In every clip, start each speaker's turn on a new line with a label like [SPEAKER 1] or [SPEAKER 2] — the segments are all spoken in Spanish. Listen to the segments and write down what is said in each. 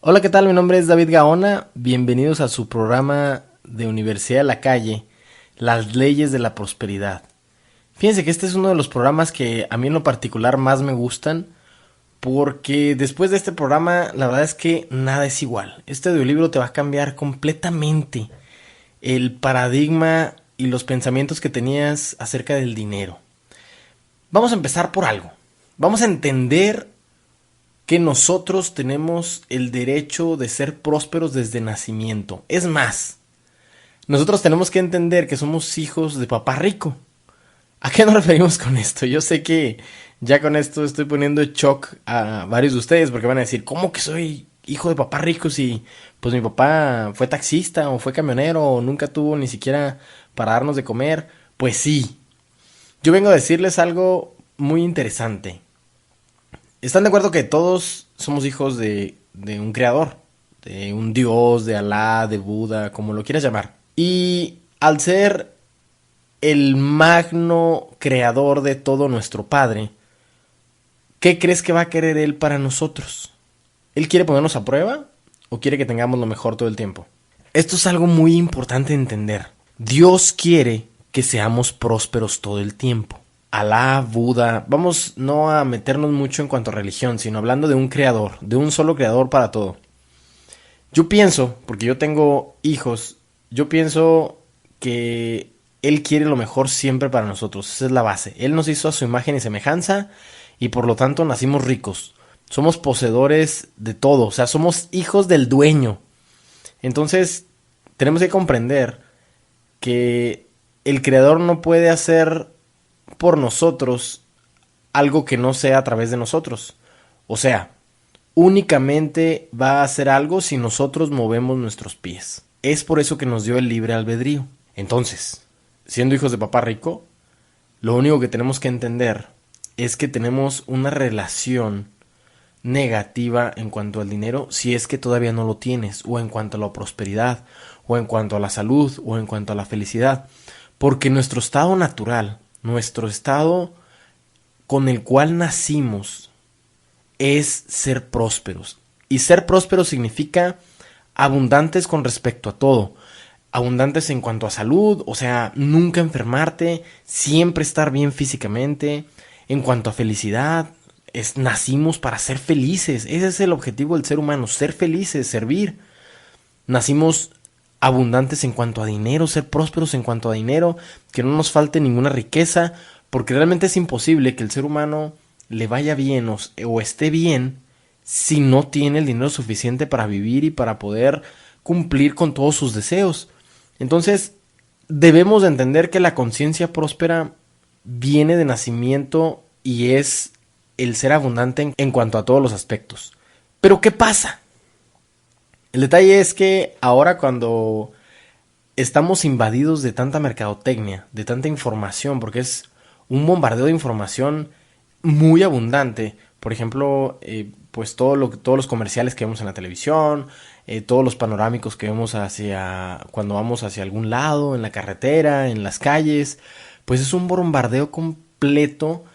[SPEAKER 1] Hola, ¿qué tal? Mi nombre es David Gaona. Bienvenidos a su programa de Universidad de la Calle, Las leyes de la prosperidad. Fíjense que este es uno de los programas que a mí en lo particular más me gustan, porque después de este programa la verdad es que nada es igual. Este audiolibro te va a cambiar completamente el paradigma y los pensamientos que tenías acerca del dinero. Vamos a empezar por algo. Vamos a entender que nosotros tenemos el derecho de ser prósperos desde nacimiento. Es más, nosotros tenemos que entender que somos hijos de papá rico. ¿A qué nos referimos con esto? Yo sé que ya con esto estoy poniendo en shock a varios de ustedes porque van a decir, ¿cómo que soy hijo de papá rico si pues mi papá fue taxista o fue camionero o nunca tuvo ni siquiera para darnos de comer? Pues sí, yo vengo a decirles algo muy interesante. ¿Están de acuerdo que todos somos hijos de un creador? De un dios, de Alá, de Buda, como lo quieras llamar. Y al ser el magno creador de todo nuestro Padre, ¿qué crees que va a querer Él para nosotros? ¿Él quiere ponernos a prueba o quiere que tengamos lo mejor todo el tiempo? Esto es algo muy importante de entender. Dios quiere que seamos prósperos todo el tiempo. Alá, Buda, vamos no a meternos mucho en cuanto a religión, sino hablando de un creador, de un solo creador para todo. Yo pienso, porque yo tengo hijos, yo pienso que Él quiere lo mejor siempre para nosotros, esa es la base. Él nos hizo a su imagen y semejanza y por lo tanto nacimos ricos. Somos poseedores de todo, o sea, somos hijos del dueño. Entonces, tenemos que comprender que el creador no puede hacer por nosotros algo que no sea a través de nosotros. O sea, únicamente va a hacer algo si nosotros movemos nuestros pies. Es por eso que nos dio el libre albedrío. Entonces, siendo hijos de papá rico, lo único que tenemos que entender es que tenemos una relación negativa en cuanto al dinero si es que todavía no lo tienes, o en cuanto a la prosperidad, o en cuanto a la salud, o en cuanto a la felicidad. Porque nuestro estado natural, nuestro estado con el cual nacimos, es ser prósperos. Y ser prósperos significa abundantes con respecto a todo. Abundantes en cuanto a salud, o sea, nunca enfermarte, siempre estar bien físicamente. En cuanto a felicidad, nacimos para ser felices. Ese es el objetivo del ser humano, ser felices, servir. Nacimos abundantes en cuanto a dinero, ser prósperos en cuanto a dinero, que no nos falte ninguna riqueza, porque realmente es imposible que el ser humano le vaya bien o esté bien si no tiene el dinero suficiente para vivir y para poder cumplir con todos sus deseos. Entonces, debemos de entender que la conciencia próspera viene de nacimiento y es el ser abundante en cuanto a todos los aspectos. Pero ¿qué pasa? El detalle es que ahora cuando estamos invadidos de tanta mercadotecnia, de tanta información, porque es un bombardeo de información muy abundante. Por ejemplo, pues todos los comerciales que vemos en la televisión, todos los panorámicos que vemos hacia cuando vamos hacia algún lado, en la carretera, en las calles, pues es un bombardeo completo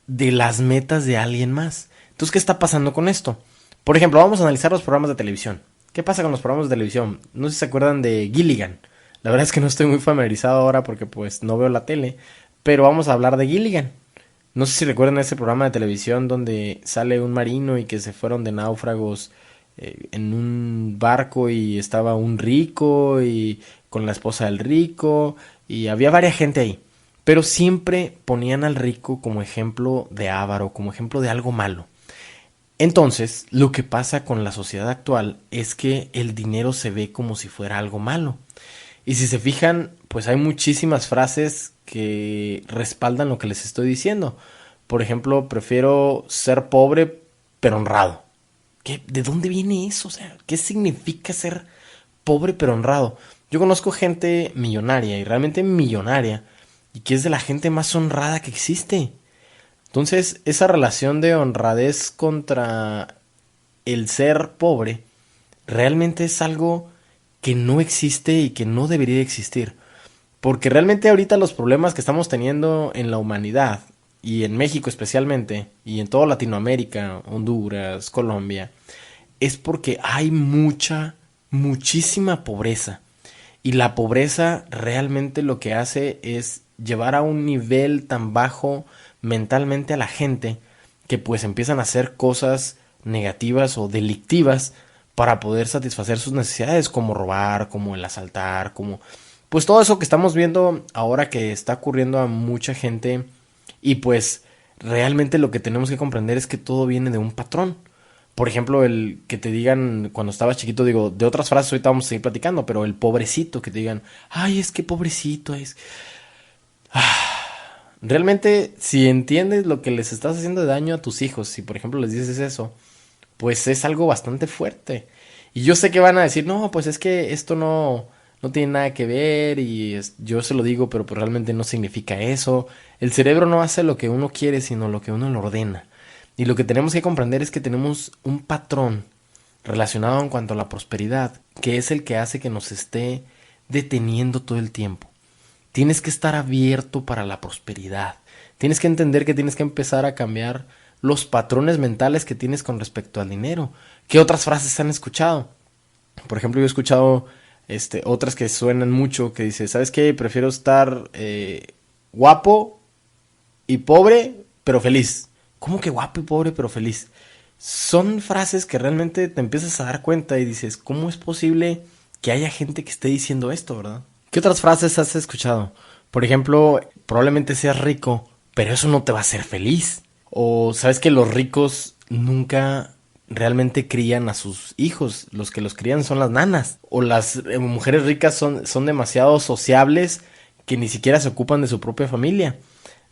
[SPEAKER 1] de las metas de alguien más. Entonces, ¿qué está pasando con esto? Por ejemplo, vamos a analizar los programas de televisión. ¿Qué pasa con los programas de televisión? No sé si se acuerdan de Gilligan. La verdad es que no estoy muy familiarizado ahora porque pues no veo la tele, pero vamos a hablar de Gilligan. No sé si recuerdan ese programa de televisión donde sale un marino y que se fueron de náufragos en un barco y estaba un rico y con la esposa del rico y había varias gente ahí. Pero siempre ponían al rico como ejemplo de avaro, como ejemplo de algo malo. Entonces, lo que pasa con la sociedad actual es que el dinero se ve como si fuera algo malo. Y si se fijan, pues hay muchísimas frases que respaldan lo que les estoy diciendo. Por ejemplo, prefiero ser pobre pero honrado. ¿De dónde viene eso? O sea, ¿qué significa ser pobre pero honrado? Yo conozco gente millonaria y realmente millonaria y que es de la gente más honrada que existe. Entonces, esa relación de honradez contra el ser pobre realmente es algo que no existe y que no debería existir. Porque realmente ahorita los problemas que estamos teniendo en la humanidad, y en México especialmente, y en toda Latinoamérica, Honduras, Colombia, es porque hay muchísima pobreza. Y la pobreza realmente lo que hace es llevar a un nivel tan bajo mentalmente a la gente que pues empiezan a hacer cosas negativas o delictivas para poder satisfacer sus necesidades, como robar, como el asaltar, como pues todo eso que estamos viendo ahora que está ocurriendo a mucha gente. Y pues realmente lo que tenemos que comprender es que todo viene de un patrón. Por ejemplo, el que te digan cuando estabas chiquito, digo, de otras frases ahorita vamos a seguir platicando, pero el pobrecito, que te digan, ay, es que pobrecito es. Realmente, si entiendes lo que les estás haciendo de daño a tus hijos, si por ejemplo les dices eso, pues es algo bastante fuerte. Y yo sé que van a decir, no, pues es que esto no tiene nada que ver y yo se lo digo, pero pues realmente no significa eso. El cerebro no hace lo que uno quiere, sino lo que uno le ordena. Y lo que tenemos que comprender es que tenemos un patrón relacionado en cuanto a la prosperidad, que es el que hace que nos esté deteniendo todo el tiempo. Tienes que estar abierto para la prosperidad. Tienes que entender que tienes que empezar a cambiar los patrones mentales que tienes con respecto al dinero. ¿Qué otras frases han escuchado? Por ejemplo, yo he escuchado otras que suenan mucho, que dice, ¿sabes qué? Prefiero estar guapo y pobre, pero feliz. ¿Cómo que guapo y pobre, pero feliz? Son frases que realmente te empiezas a dar cuenta y dices, ¿cómo es posible que haya gente que esté diciendo esto, verdad? ¿Qué otras frases has escuchado? Por ejemplo, probablemente seas rico, pero eso no te va a hacer feliz. O sabes que los ricos nunca realmente crían a sus hijos. Los que los crían son las nanas. O las mujeres ricas son demasiado sociables que ni siquiera se ocupan de su propia familia.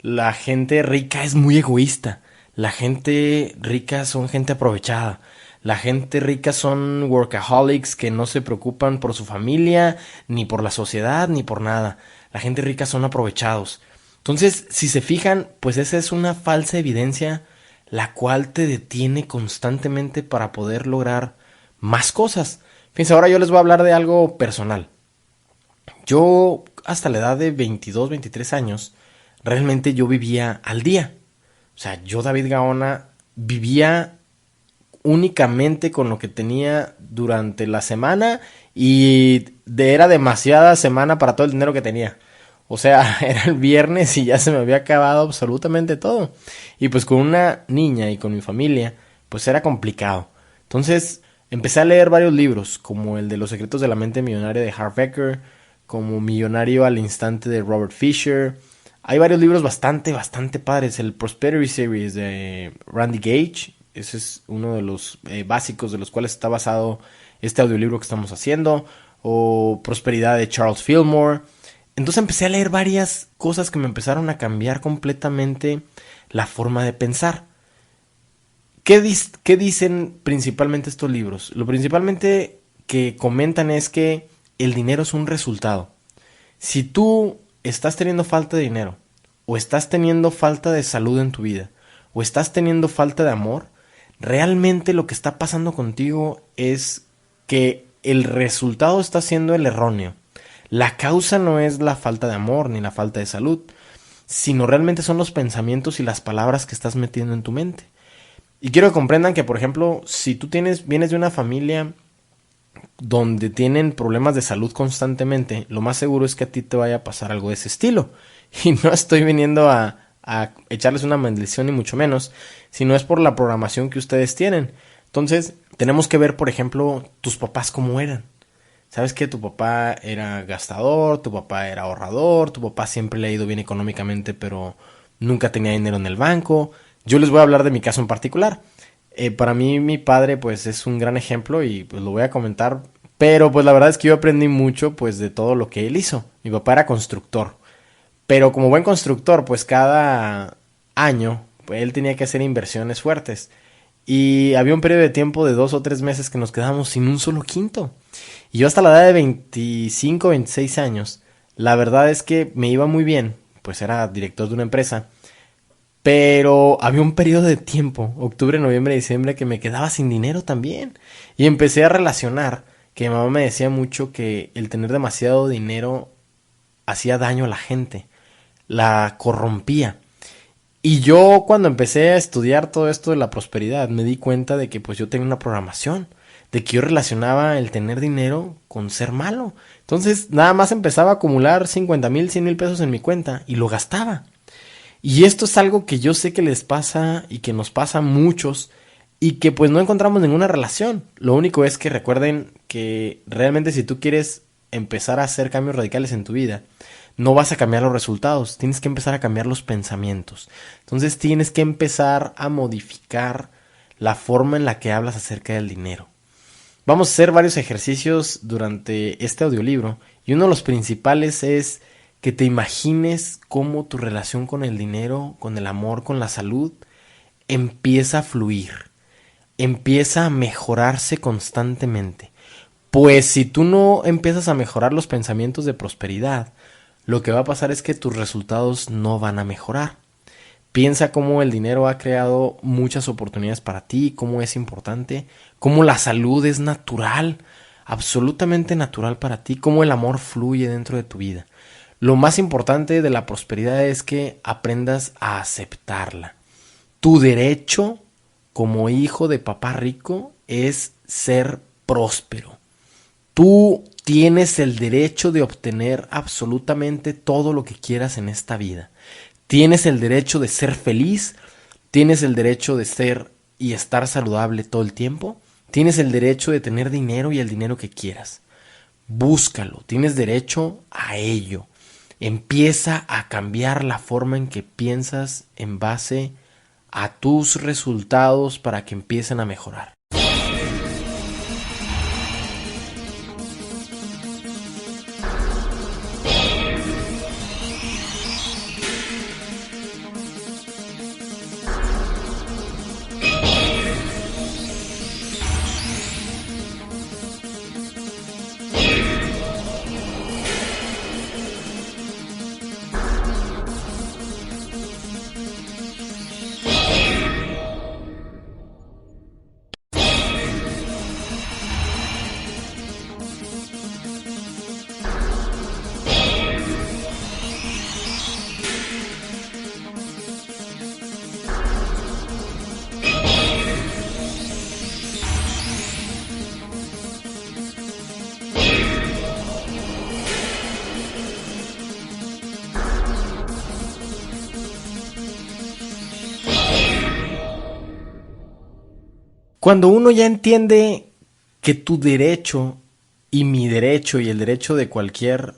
[SPEAKER 1] La gente rica es muy egoísta. La gente rica son gente aprovechada. La gente rica son workaholics que no se preocupan por su familia, ni por la sociedad, ni por nada. La gente rica son aprovechados. Entonces, si se fijan, pues esa es una falsa evidencia la cual te detiene constantemente para poder lograr más cosas. Fíjense, ahora yo les voy a hablar de algo personal. Yo, hasta la edad de 22, 23 años, realmente yo vivía al día. O sea, yo, David Gaona, vivía únicamente con lo que tenía durante la semana y era demasiada semana para todo el dinero que tenía. O sea, era el viernes y ya se me había acabado absolutamente todo. Y pues con una niña y con mi familia, pues era complicado. Entonces empecé a leer varios libros, como el de Los secretos de la mente millonaria de Harv Eker, como Millonario al instante de Robert Fisher. Hay varios libros bastante padres. El Prosperity Series de Randy Gage, ese es uno de los básicos de los cuales está basado este audiolibro que estamos haciendo. O Prosperidad de Charles Fillmore. Entonces empecé a leer varias cosas que me empezaron a cambiar completamente la forma de pensar. ¿Qué dicen principalmente estos libros? Lo principalmente que comentan es que el dinero es un resultado. Si tú estás teniendo falta de dinero, o estás teniendo falta de salud en tu vida, o estás teniendo falta de amor, realmente lo que está pasando contigo es que el resultado está siendo el erróneo. La causa no es la falta de amor ni la falta de salud, sino realmente son los pensamientos y las palabras que estás metiendo en tu mente. Y quiero que comprendan que, por ejemplo, si tú vienes de una familia donde tienen problemas de salud constantemente, lo más seguro es que a ti te vaya a pasar algo de ese estilo. Y no estoy viniendo a echarles una maldición ni mucho menos, sino es por la programación que ustedes tienen. Entonces, tenemos que ver, por ejemplo, tus papás cómo eran. ¿Sabes que tu papá era gastador, tu papá era ahorrador, tu papá siempre le ha ido bien económicamente, pero nunca tenía dinero en el banco? Yo les voy a hablar de mi caso en particular. Para mí mi padre pues es un gran ejemplo y pues lo voy a comentar, pero pues la verdad es que yo aprendí mucho pues de todo lo que él hizo. Mi papá era constructor, pero como buen constructor pues cada año pues, él tenía que hacer inversiones fuertes y había un periodo de tiempo de 2 o 3 meses que nos quedábamos sin un solo quinto. Y yo hasta la edad de 25, 26 años, la verdad es que me iba muy bien, pues era director de una empresa. Pero había un periodo de tiempo, octubre, noviembre, diciembre, que me quedaba sin dinero también. Y empecé a relacionar que mi mamá me decía mucho que el tener demasiado dinero hacía daño a la gente, la corrompía. Y yo cuando empecé a estudiar todo esto de la prosperidad, me di cuenta de que pues yo tenía una programación, de que yo relacionaba el tener dinero con ser malo. Entonces nada más empezaba a acumular 50,000, 100,000 pesos en mi cuenta y lo gastaba. Y esto es algo que yo sé que les pasa y que nos pasa a muchos y que pues no encontramos ninguna relación. Lo único es que recuerden que realmente si tú quieres empezar a hacer cambios radicales en tu vida, no vas a cambiar los resultados, tienes que empezar a cambiar los pensamientos. Entonces tienes que empezar a modificar la forma en la que hablas acerca del dinero. Vamos a hacer varios ejercicios durante este audiolibro y uno de los principales es que te imagines cómo tu relación con el dinero, con el amor, con la salud empieza a fluir, empieza a mejorarse constantemente. Pues si tú no empiezas a mejorar los pensamientos de prosperidad, lo que va a pasar es que tus resultados no van a mejorar. Piensa cómo el dinero ha creado muchas oportunidades para ti, cómo es importante, cómo la salud es natural, absolutamente natural para ti, cómo el amor fluye dentro de tu vida. Lo más importante de la prosperidad es que aprendas a aceptarla. Tu derecho como hijo de papá rico es ser próspero. Tú tienes el derecho de obtener absolutamente todo lo que quieras en esta vida. Tienes el derecho de ser feliz, tienes el derecho de ser y estar saludable todo el tiempo, tienes el derecho de tener dinero y el dinero que quieras. Búscalo, tienes derecho a ello. Empieza a cambiar la forma en que piensas en base a tus resultados para que empiecen a mejorar. Cuando uno ya entiende que tu derecho y mi derecho y el derecho de cualquier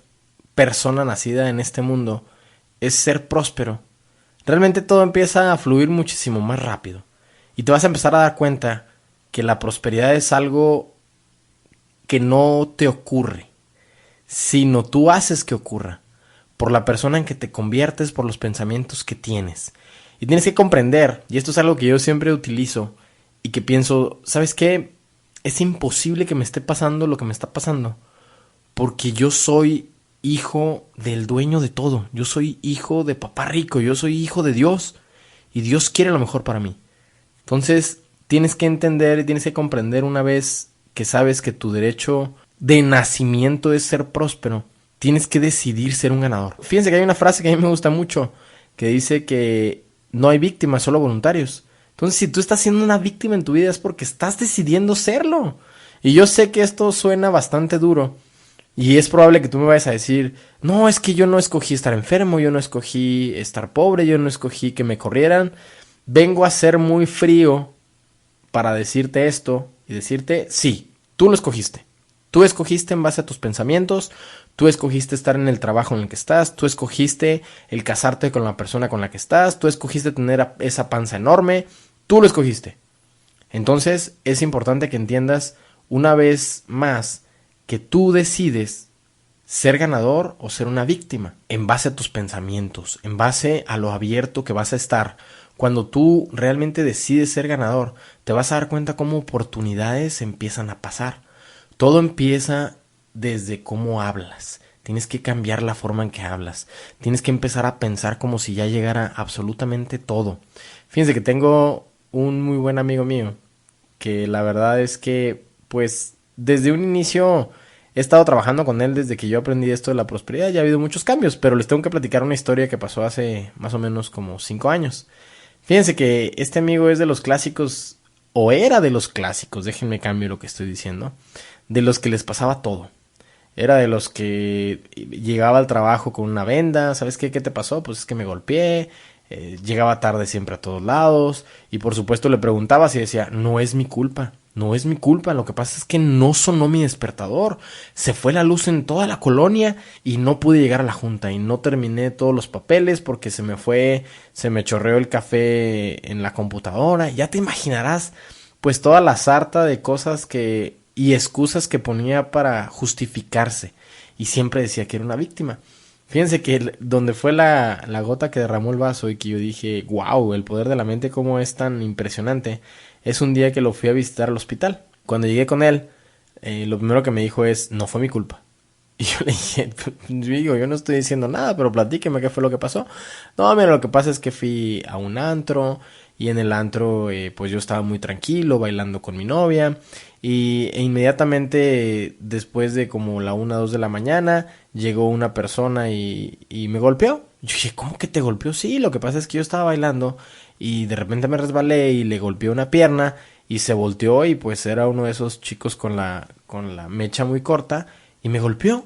[SPEAKER 1] persona nacida en este mundo es ser próspero, realmente todo empieza a fluir muchísimo más rápido. Y te vas a empezar a dar cuenta que la prosperidad es algo que no te ocurre, sino tú haces que ocurra, por la persona en que te conviertes, por los pensamientos que tienes. Y tienes que comprender, y esto es algo que yo siempre utilizo, y que pienso, ¿sabes qué? Es imposible que me esté pasando lo que me está pasando, porque yo soy hijo del dueño de todo, yo soy hijo de papá rico, yo soy hijo de Dios, y Dios quiere lo mejor para mí. Entonces, tienes que entender y tienes que comprender una vez que sabes que tu derecho de nacimiento es ser próspero, tienes que decidir ser un ganador. Fíjense que hay una frase que a mí me gusta mucho, que dice que no hay víctimas, solo voluntarios. Entonces, si tú estás siendo una víctima en tu vida es porque estás decidiendo serlo. Y yo sé que esto suena bastante duro. Y es probable que tú me vayas a decir, no, es que yo no escogí estar enfermo, yo no escogí estar pobre, yo no escogí que me corrieran. Vengo a ser muy frío para decirte esto y decirte, sí, tú lo escogiste. Tú escogiste en base a tus pensamientos, tú escogiste estar en el trabajo en el que estás, tú escogiste el casarte con la persona con la que estás, tú escogiste tener esa panza enorme, tú lo escogiste. Entonces es importante que entiendas una vez más que tú decides ser ganador o ser una víctima en base a tus pensamientos, en base a lo abierto que vas a estar. Cuando tú realmente decides ser ganador, te vas a dar cuenta cómo oportunidades empiezan a pasar. Todo empieza desde cómo hablas. Tienes que cambiar la forma en que hablas. Tienes que empezar a pensar como si ya llegara absolutamente todo. Fíjense que tengo un muy buen amigo mío que la verdad es que, pues, desde un inicio he estado trabajando con él desde que yo aprendí esto de la prosperidad. Ya ha habido muchos cambios, pero les tengo que platicar una historia que pasó hace más o menos como 5 años. Fíjense que este amigo es de los clásicos, o era de los clásicos, déjenme cambio lo que estoy diciendo, de los que les pasaba todo. Era de los que llegaba al trabajo con una venda. ¿Sabes qué? ¿Qué te pasó? Pues es que me golpeé. Llegaba tarde siempre a todos lados. Y por supuesto le preguntaba si decía, no es mi culpa. No es mi culpa. Lo que pasa es que no sonó mi despertador. Se fue la luz en toda la colonia y no pude llegar a la junta. Y no terminé todos los papeles porque se me chorreó el café en la computadora. Ya te imaginarás, pues toda la sarta de cosas y excusas que ponía para justificarse, y siempre decía que era una víctima. Fíjense que donde fue la gota que derramó el vaso y que yo dije, wow, el poder de la mente cómo es tan impresionante, es un día que lo fui a visitar al hospital. Cuando llegué con él, lo primero que me dijo es, no fue mi culpa. Y yo le dije, digo, yo no estoy diciendo nada, pero platíqueme qué fue lo que pasó. No, mira, lo que pasa es que fui a un antro y en el antro pues yo estaba muy tranquilo bailando con mi novia e inmediatamente después de como la 1 o 2 de la mañana llegó una persona y me golpeó. Yo dije, ¿cómo que te golpeó? Sí, lo que pasa es que yo estaba bailando y de repente me resbalé y le golpeé una pierna y se volteó y pues era uno de esos chicos con la mecha muy corta y me golpeó.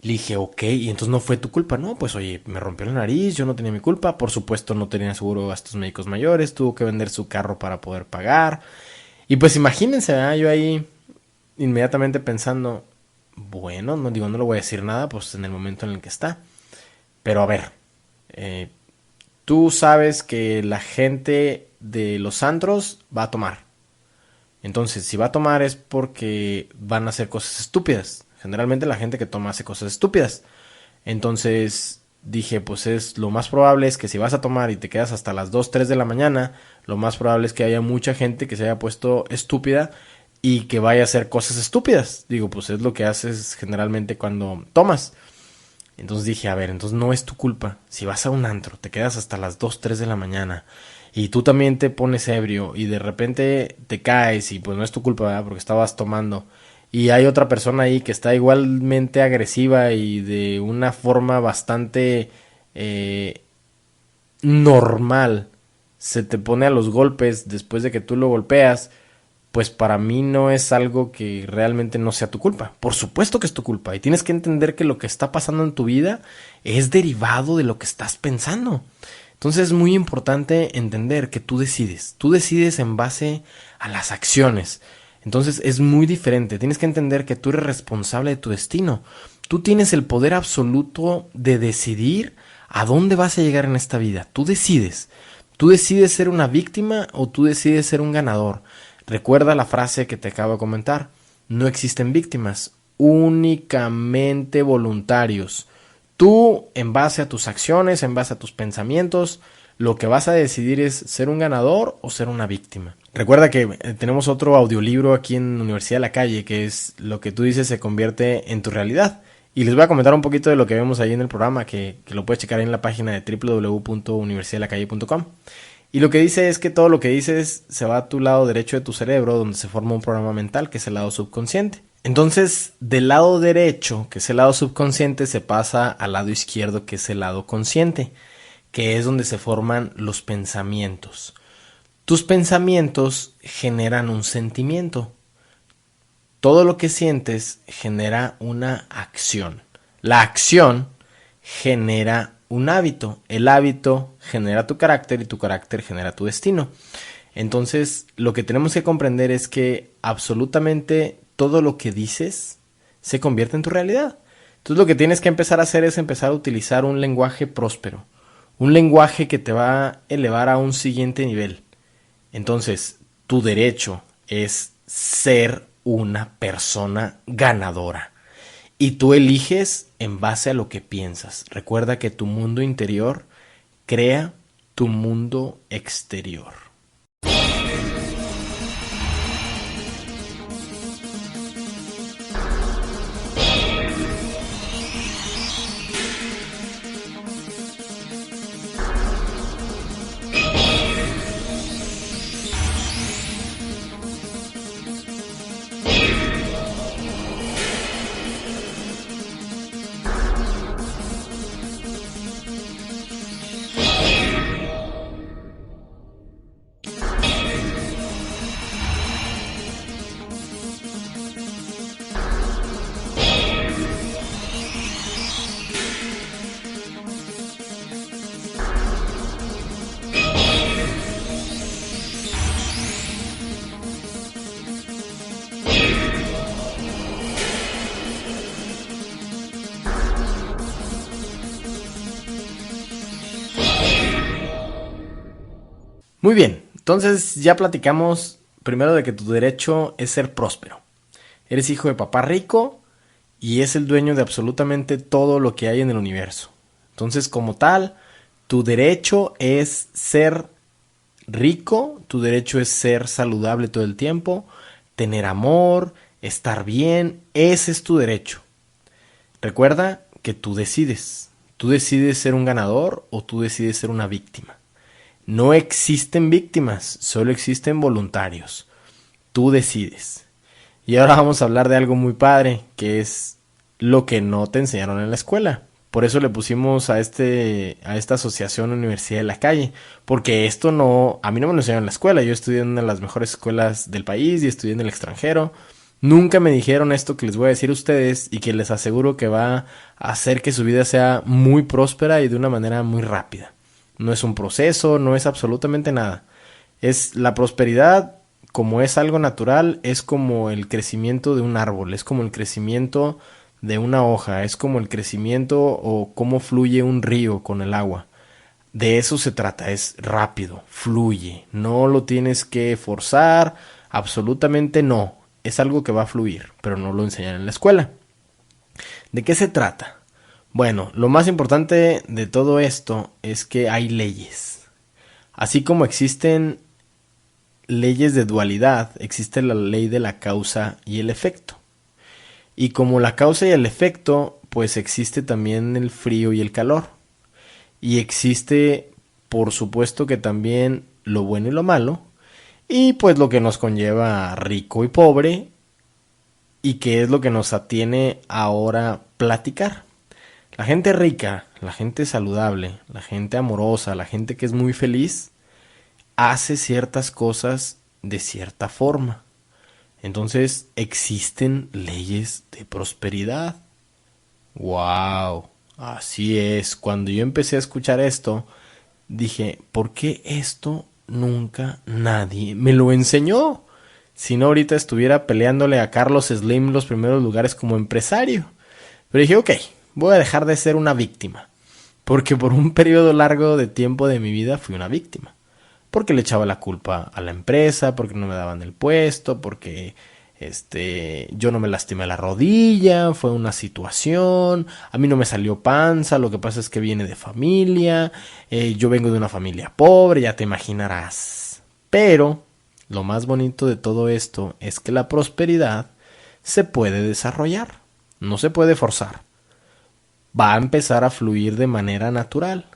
[SPEAKER 1] Le dije, ok, y entonces no fue tu culpa. No, pues oye, me rompió la nariz, yo no tenía mi culpa. Por supuesto no tenía seguro de gastos médicos mayores, tuvo que vender su carro para poder pagar. Y pues imagínense, ¿verdad? Yo ahí inmediatamente pensando, bueno, no digo, no le voy a decir nada, pues en el momento en el que está. Pero a ver, eh, tú sabes que la gente de los antros va a tomar. Entonces, si va a tomar es porque van a hacer cosas estúpidas. Generalmente la gente que toma hace cosas estúpidas. Entonces dije, pues es lo más probable es que si vas a tomar y te quedas hasta las 2 3 de la mañana, lo más probable es que haya mucha gente que se haya puesto estúpida y que vaya a hacer cosas estúpidas. Digo, pues es lo que haces generalmente cuando tomas. Entonces dije, a ver, entonces no es tu culpa. Si vas a un antro, te quedas hasta las 2 3 de la mañana y tú también te pones ebrio y de repente te caes y pues no es tu culpa, ¿verdad? Porque estabas tomando. Y hay otra persona ahí que está igualmente agresiva y de una forma bastante eh, normal. Se te pone a los golpes después de que tú lo golpeas. Pues para mí no es algo que realmente no sea tu culpa. Por supuesto que es tu culpa. Y tienes que entender que lo que está pasando en tu vida es derivado de lo que estás pensando. Entonces es muy importante entender que tú decides. Tú decides en base a las acciones. Entonces es muy diferente. Tienes que entender que tú eres responsable de tu destino. Tú tienes el poder absoluto de decidir a dónde vas a llegar en esta vida. Tú decides. Tú decides ser una víctima o tú decides ser un ganador. Recuerda la frase que te acabo de comentar. No existen víctimas, únicamente voluntarios. Tú, en base a tus acciones, en base a tus pensamientos, lo que vas a decidir es ser un ganador o ser una víctima. Recuerda que tenemos otro audiolibro aquí en Universidad de la Calle, que es lo que tú dices se convierte en tu realidad. Y les voy a comentar un poquito de lo que vemos ahí en el programa, que lo puedes checar ahí en la página de www.universidadelacalle.com. Y lo que dice es que todo lo que dices se va a tu lado derecho de tu cerebro, donde se forma un programa mental, que es el lado subconsciente. Entonces, del lado derecho, que es el lado subconsciente, se pasa al lado izquierdo, que es el lado consciente, que es donde se forman los pensamientos. Tus pensamientos generan un sentimiento. Todo lo que sientes genera una acción. La acción genera un hábito. El hábito genera tu carácter y tu carácter genera tu destino. Entonces, lo que tenemos que comprender es que absolutamente todo lo que dices se convierte en tu realidad. Entonces, lo que tienes que empezar a hacer es empezar a utilizar un lenguaje próspero. Un lenguaje que te va a elevar a un siguiente nivel. Entonces, tu derecho es ser una persona ganadora. Y tú eliges en base a lo que piensas. Recuerda que tu mundo interior crea tu mundo exterior. Muy bien, entonces ya platicamos primero de que tu derecho es ser próspero. Eres hijo de papá rico y es el dueño de absolutamente todo lo que hay en el universo. Entonces, como tal, tu derecho es ser rico, tu derecho es ser saludable todo el tiempo, tener amor, estar bien, ese es tu derecho. Recuerda que tú decides ser un ganador o tú decides ser una víctima. No existen víctimas, solo existen voluntarios. Tú decides. Y ahora vamos a hablar de algo muy padre, que es lo que no te enseñaron en la escuela. Por eso le pusimos a esta asociación Universidad de la Calle, porque esto no, a mí no me lo enseñaron en la escuela. Yo estudié en una de las mejores escuelas del país y estudié en el extranjero. Nunca me dijeron esto que les voy a decir a ustedes y que les aseguro que va a hacer que su vida sea muy próspera y de una manera muy rápida. No es un proceso, no es absolutamente nada. Es la prosperidad, como es algo natural, es como el crecimiento de un árbol, es como el crecimiento de una hoja, es como el crecimiento o cómo fluye un río con el agua. De eso se trata, es rápido, fluye, no lo tienes que forzar, absolutamente no, es algo que va a fluir, pero no lo enseñan en la escuela. ¿De qué se trata? Bueno, lo más importante de todo esto es que hay leyes. Así como existen leyes de dualidad, existe la ley de la causa y el efecto. Y como la causa y el efecto, pues existe también el frío y el calor. Y existe, por supuesto que también lo bueno y lo malo. Y pues lo que nos conlleva rico y pobre. Y que es lo que nos atiene ahora platicar. La gente rica, la gente saludable, la gente amorosa, la gente que es muy feliz, hace ciertas cosas de cierta forma. Entonces existen leyes de prosperidad. ¡Wow! Así es. Cuando yo empecé a escuchar esto, dije, ¿por qué esto nunca nadie me lo enseñó? Si no, ahorita estuviera peleándole a Carlos Slim los primeros lugares como empresario. Pero dije, ok, voy a dejar de ser una víctima. Porque por un periodo largo de tiempo de mi vida fui una víctima. Porque le echaba la culpa a la empresa, porque no me daban el puesto, porque yo no me lastimé la rodilla, fue una situación, a mí no me salió panza, lo que pasa es que viene de familia, yo vengo de una familia pobre, ya te imaginarás. Pero lo más bonito de todo esto es que la prosperidad se puede desarrollar, no se puede forzar. Va a empezar a fluir de manera natural,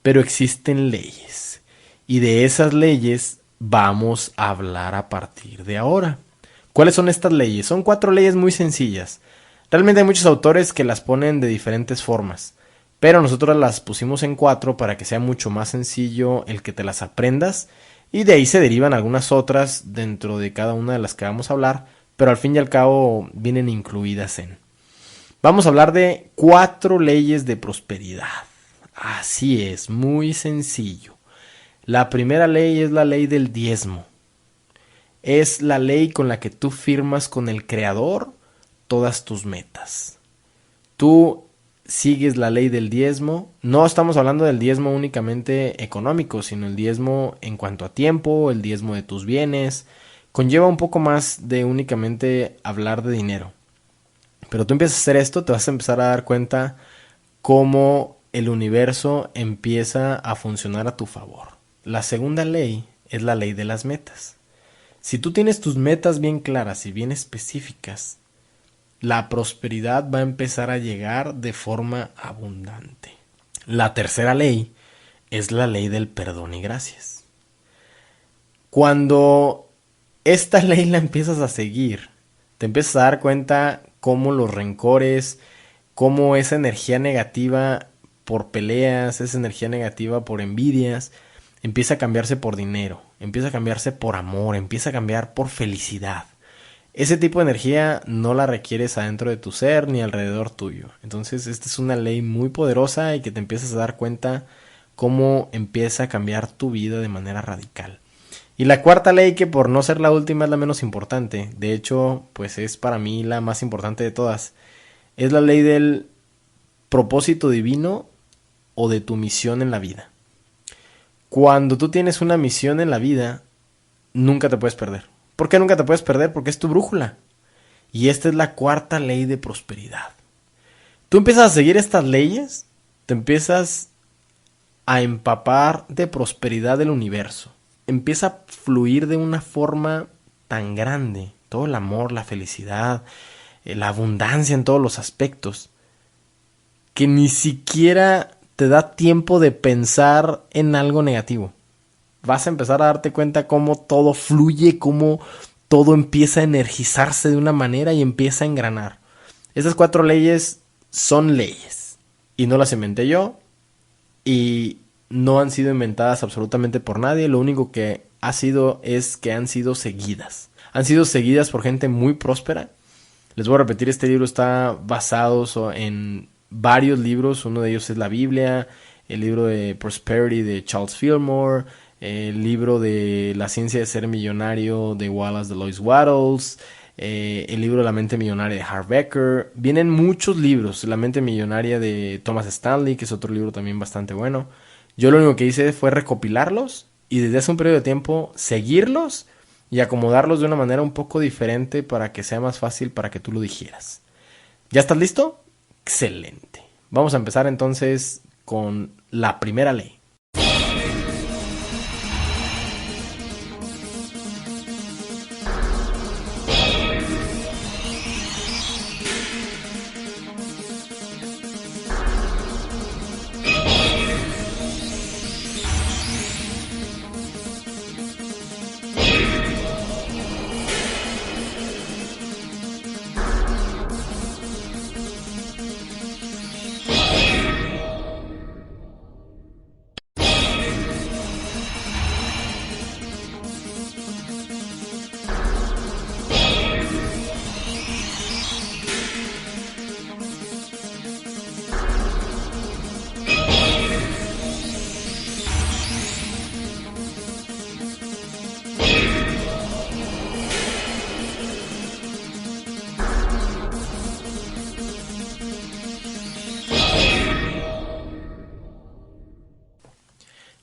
[SPEAKER 1] pero existen leyes. Y de esas leyes vamos a hablar a partir de ahora. ¿Cuáles son estas leyes? Son 4 leyes muy sencillas. Realmente hay muchos autores que las ponen de diferentes formas, pero nosotros las pusimos en 4 para que sea mucho más sencillo el que te las aprendas, y de ahí se derivan algunas otras dentro de cada una de las que vamos a hablar, pero al fin y al cabo vienen incluidas en. Vamos a hablar de 4 leyes de prosperidad. Así es, muy sencillo. La primera ley es la ley del diezmo. Es la ley con la que tú firmas con el Creador todas tus metas. Tú sigues la ley del diezmo. No estamos hablando del diezmo únicamente económico, sino el diezmo en cuanto a tiempo, el diezmo de tus bienes. Conlleva un poco más de únicamente hablar de dinero. Pero tú empiezas a hacer esto, te vas a empezar a dar cuenta cómo el universo empieza a funcionar a tu favor. La segunda ley es la ley de las metas. Si tú tienes tus metas bien claras y bien específicas, la prosperidad va a empezar a llegar de forma abundante. La tercera ley es la ley del perdón y gracias. Cuando esta ley la empiezas a seguir, te empiezas a dar cuenta cómo los rencores, cómo esa energía negativa por peleas, esa energía negativa por envidias, empieza a cambiarse por dinero, empieza a cambiarse por amor, empieza a cambiar por felicidad. Ese tipo de energía no la requieres adentro de tu ser ni alrededor tuyo. Entonces esta es una ley muy poderosa y que te empiezas a dar cuenta cómo empieza a cambiar tu vida de manera radical. Y la cuarta ley, que por no ser la última es la menos importante, de hecho pues es para mí la más importante de todas, es la ley del propósito divino o de tu misión en la vida. Cuando tú tienes una misión en la vida, nunca te puedes perder. ¿Por qué nunca te puedes perder? Porque es tu brújula. Y esta es la cuarta ley de prosperidad. Tú empiezas a seguir estas leyes, te empiezas a empapar de prosperidad del universo. Empieza a fluir de una forma tan grande. Todo el amor, la felicidad, la abundancia en todos los aspectos, que ni siquiera te da tiempo de pensar en algo negativo. Vas a empezar a darte cuenta cómo todo fluye, cómo todo empieza a energizarse de una manera y empieza a engranar. Esas 4 leyes son leyes. Y no las inventé yo. Y no han sido inventadas absolutamente por nadie. Lo único que ha sido es que han sido seguidas. Han sido seguidas por gente muy próspera. Les voy a repetir, este libro está basado en varios libros. Uno de ellos es la Biblia, el libro de Prosperity de Charles Fillmore, el libro de La ciencia de ser millonario de Wallace Delois Wattles, el libro de La mente millonaria de Harv Eker. Vienen muchos libros. La mente millonaria de Thomas Stanley, que es otro libro también bastante bueno. Yo lo único que hice fue recopilarlos y desde hace un periodo de tiempo seguirlos y acomodarlos de una manera un poco diferente para que sea más fácil para que tú lo digieras. ¿Ya estás listo? Excelente. Vamos a empezar entonces con la primera ley.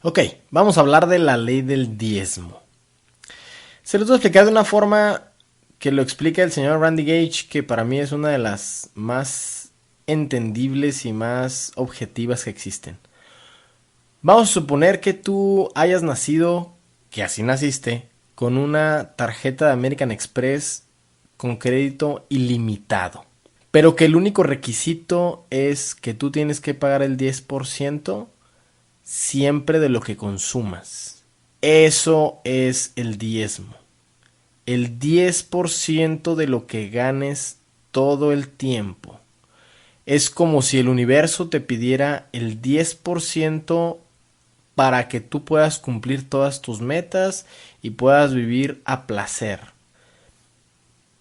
[SPEAKER 1] Ok, vamos a hablar de la ley del diezmo. Se los voy a explicar de una forma que lo explica el señor Randy Gage, que para mí es una de las más entendibles y más objetivas que existen. Vamos a suponer que tú hayas nacido, que así naciste, con una tarjeta de American Express con crédito ilimitado. Pero que el único requisito es que tú tienes que pagar el 10% siempre de lo que consumas. Eso es el diezmo. El 10% de lo que ganes todo el tiempo. Es como si el universo te pidiera el 10% para que tú puedas cumplir todas tus metas y puedas vivir a placer.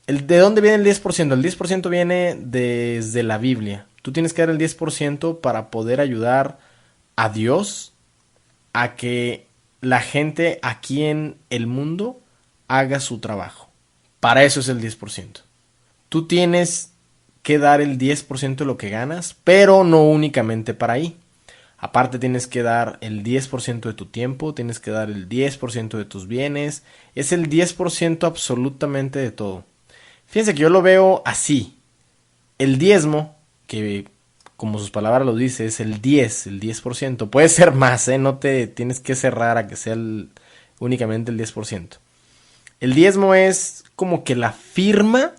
[SPEAKER 1] ¿De dónde viene el 10%? El 10% viene desde la Biblia. Tú tienes que dar el 10% para poder ayudar a Dios a que la gente aquí en el mundo haga su trabajo. Para eso es el 10%. Tú tienes que dar el 10% de lo que ganas, pero no únicamente para ahí. Aparte tienes que dar el 10% de tu tiempo, tienes que dar el 10% de tus bienes. Es el 10% absolutamente de todo. Fíjense que yo lo veo así. El diezmo, que como sus palabras lo dice, es el 10%. Puede ser más, no te tienes que cerrar a que sea únicamente el 10%. El diezmo es como que la firma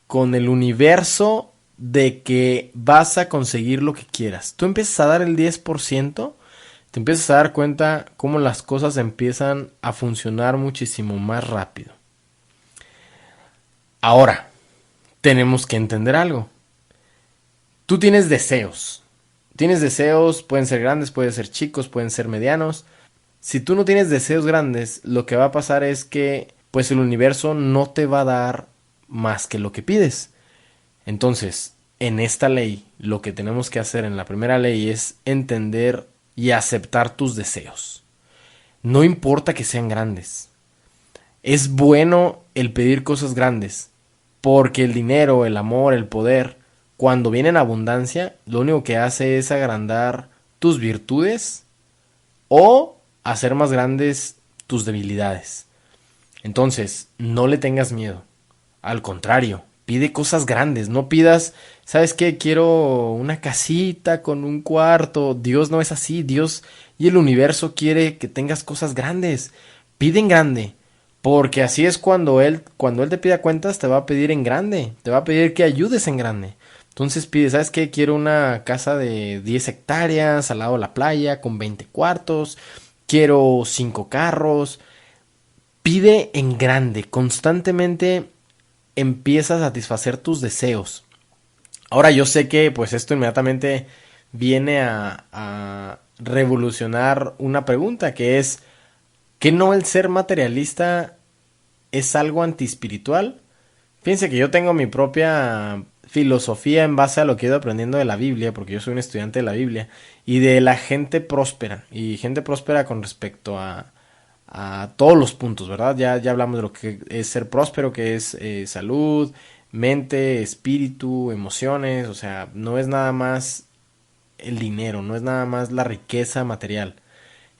[SPEAKER 1] con el universo de que vas a conseguir lo que quieras. Tú empiezas a dar el 10%, te empiezas a dar cuenta cómo las cosas empiezan a funcionar muchísimo más rápido. Ahora, tenemos que entender algo. Tú tienes deseos. Tienes deseos, pueden ser grandes, pueden ser chicos, pueden ser medianos. Si tú no tienes deseos grandes, lo que va a pasar es que pues el universo no te va a dar más que lo que pides. Entonces, en esta ley, lo que tenemos que hacer en la primera ley es entender y aceptar tus deseos. No importa que sean grandes. Es bueno el pedir cosas grandes, porque el dinero, el amor, el poder, cuando viene en abundancia, lo único que hace es agrandar tus virtudes o hacer más grandes tus debilidades. Entonces, no le tengas miedo. Al contrario, pide cosas grandes. No pidas, ¿sabes qué? Quiero una casita con un cuarto. Dios no es así. Dios y el universo quiere que tengas cosas grandes. Pide en grande. Porque así es cuando él te pida cuentas, te va a pedir en grande. Te va a pedir que ayudes en grande. Entonces pide, ¿sabes qué? Quiero una casa de 10 hectáreas al lado de la playa con 20 cuartos. Quiero 5 carros. Pide en grande, constantemente empieza a satisfacer tus deseos. Ahora yo sé que pues esto inmediatamente viene a revolucionar una pregunta que es, ¿que no el ser materialista es algo antiespiritual? Fíjense que yo tengo mi propia filosofía en base a lo que he ido aprendiendo de la Biblia, porque yo soy un estudiante de la Biblia, y de la gente próspera, y gente próspera con respecto a todos los puntos, ¿verdad? Ya hablamos de lo que es ser próspero, que es salud, mente, espíritu, emociones, o sea, no es nada más el dinero, no es nada más la riqueza material.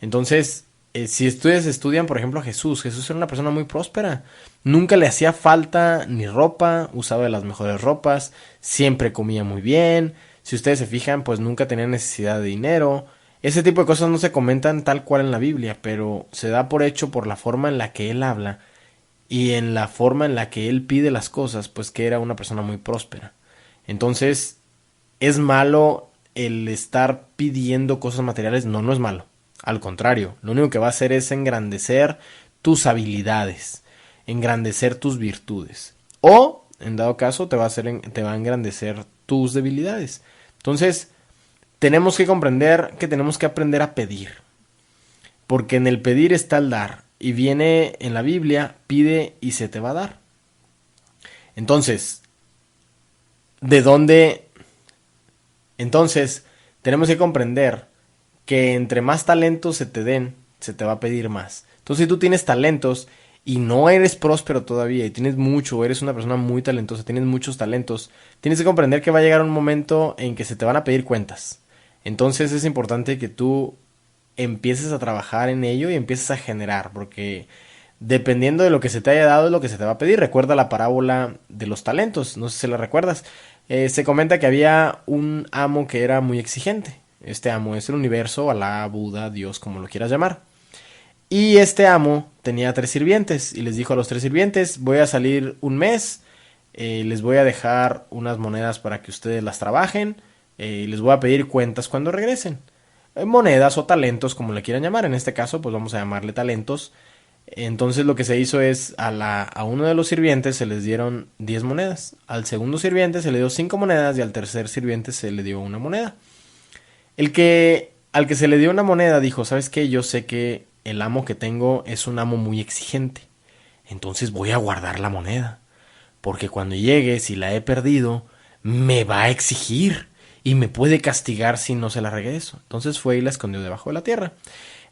[SPEAKER 1] Entonces, si ustedes estudian, por ejemplo, a Jesús, Jesús era una persona muy próspera. Nunca le hacía falta ni ropa, usaba de las mejores ropas, siempre comía muy bien. Si ustedes se fijan, pues nunca tenía necesidad de dinero. Ese tipo de cosas no se comentan tal cual en la Biblia, pero se da por hecho por la forma en la que él habla y en la forma en la que él pide las cosas, pues que era una persona muy próspera. Entonces, ¿es malo el estar pidiendo cosas materiales? No, no es malo. Al contrario, lo único que va a hacer es engrandecer tus habilidades, engrandecer tus virtudes. O, en dado caso, te va a engrandecer tus debilidades. Entonces, tenemos que comprender que tenemos que aprender a pedir. Porque en el pedir está el dar. Y viene en la Biblia, pide y se te va a dar. Entonces, ¿de dónde? Entonces, tenemos que comprender que entre más talentos se te den, se te va a pedir más. Entonces, si tú tienes talentos y no eres próspero todavía y tienes mucho, eres una persona muy talentosa, tienes muchos talentos, tienes que comprender que va a llegar un momento en que se te van a pedir cuentas. Entonces, es importante que tú empieces a trabajar en ello y empieces a generar, porque dependiendo de lo que se te haya dado es lo que se te va a pedir. Recuerda la parábola de los talentos, no sé si la recuerdas. Se comenta que había un amo que era muy exigente. Este amo es el universo, Alá, Buda, Dios, como lo quieras llamar. Y este amo tenía 3 sirvientes y les dijo a los 3 sirvientes, voy a salir un mes, les voy a dejar unas monedas para que ustedes las trabajen, y les voy a pedir cuentas cuando regresen. Monedas o talentos, como le quieran llamar. En este caso, pues vamos a llamarle talentos. Entonces lo que se hizo es a uno de los sirvientes se les dieron 10 monedas, al segundo sirviente se le dio 5 monedas y al tercer sirviente se le dio una moneda. Al que se le dio una moneda dijo, ¿sabes qué? Yo sé que el amo que tengo es un amo muy exigente, entonces voy a guardar la moneda, porque cuando llegue, si la he perdido, me va a exigir y me puede castigar si no se la regreso. Entonces fue y la escondió debajo de la tierra.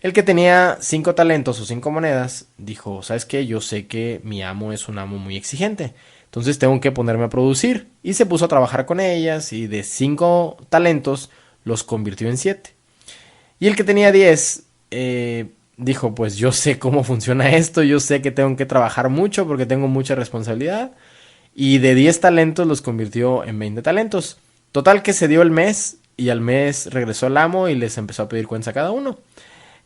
[SPEAKER 1] El que tenía 5 talentos o 5 monedas dijo, ¿sabes qué? Yo sé que mi amo es un amo muy exigente, entonces tengo que ponerme a producir. Y se puso a trabajar con ellas y de 5 talentos los convirtió en 7. Y el que tenía 10 dijo, pues yo sé cómo funciona esto, yo sé que tengo que trabajar mucho porque tengo mucha responsabilidad. Y de 10 talentos los convirtió en 20 talentos. Total que se dio el mes y al mes regresó el amo y les empezó a pedir cuentas a cada uno.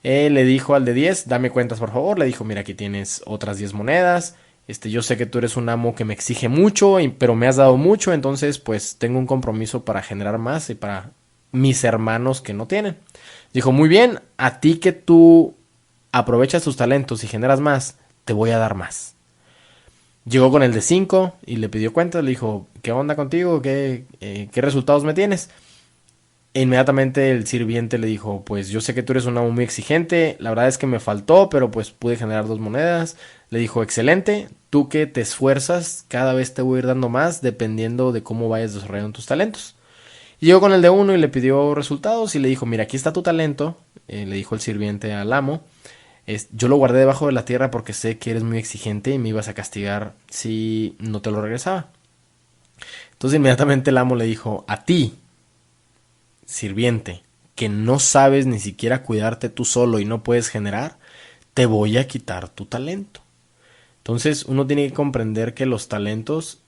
[SPEAKER 1] Le dijo al de 10, dame cuentas por favor. Le dijo, mira, aquí tienes otras 10 monedas. Yo sé que tú eres un amo que me exige mucho, pero me has dado mucho, entonces pues tengo un compromiso para generar más y para mis hermanos que no tienen. Dijo, muy bien, a ti que tú aprovechas tus talentos y generas más, te voy a dar más. Llegó con el de 5 y le pidió cuentas, le dijo, ¿qué onda contigo? ¿Qué resultados me tienes? E inmediatamente el sirviente le dijo, pues yo sé que tú eres un amo muy exigente, la verdad es que me faltó, pero pues pude generar 2 monedas. Le dijo, excelente, tú que te esfuerzas, cada vez te voy a ir dando más dependiendo de cómo vayas desarrollando tus talentos. Y llegó con el de 1 y le pidió resultados y le dijo, mira, aquí está tu talento, le dijo el sirviente al amo. Yo lo guardé debajo de la tierra porque sé que eres muy exigente y me ibas a castigar si no te lo regresaba. Entonces inmediatamente el amo le dijo, a ti, sirviente, que no sabes ni siquiera cuidarte tú solo y no puedes generar, te voy a quitar tu talento. Entonces uno tiene que comprender que los talentos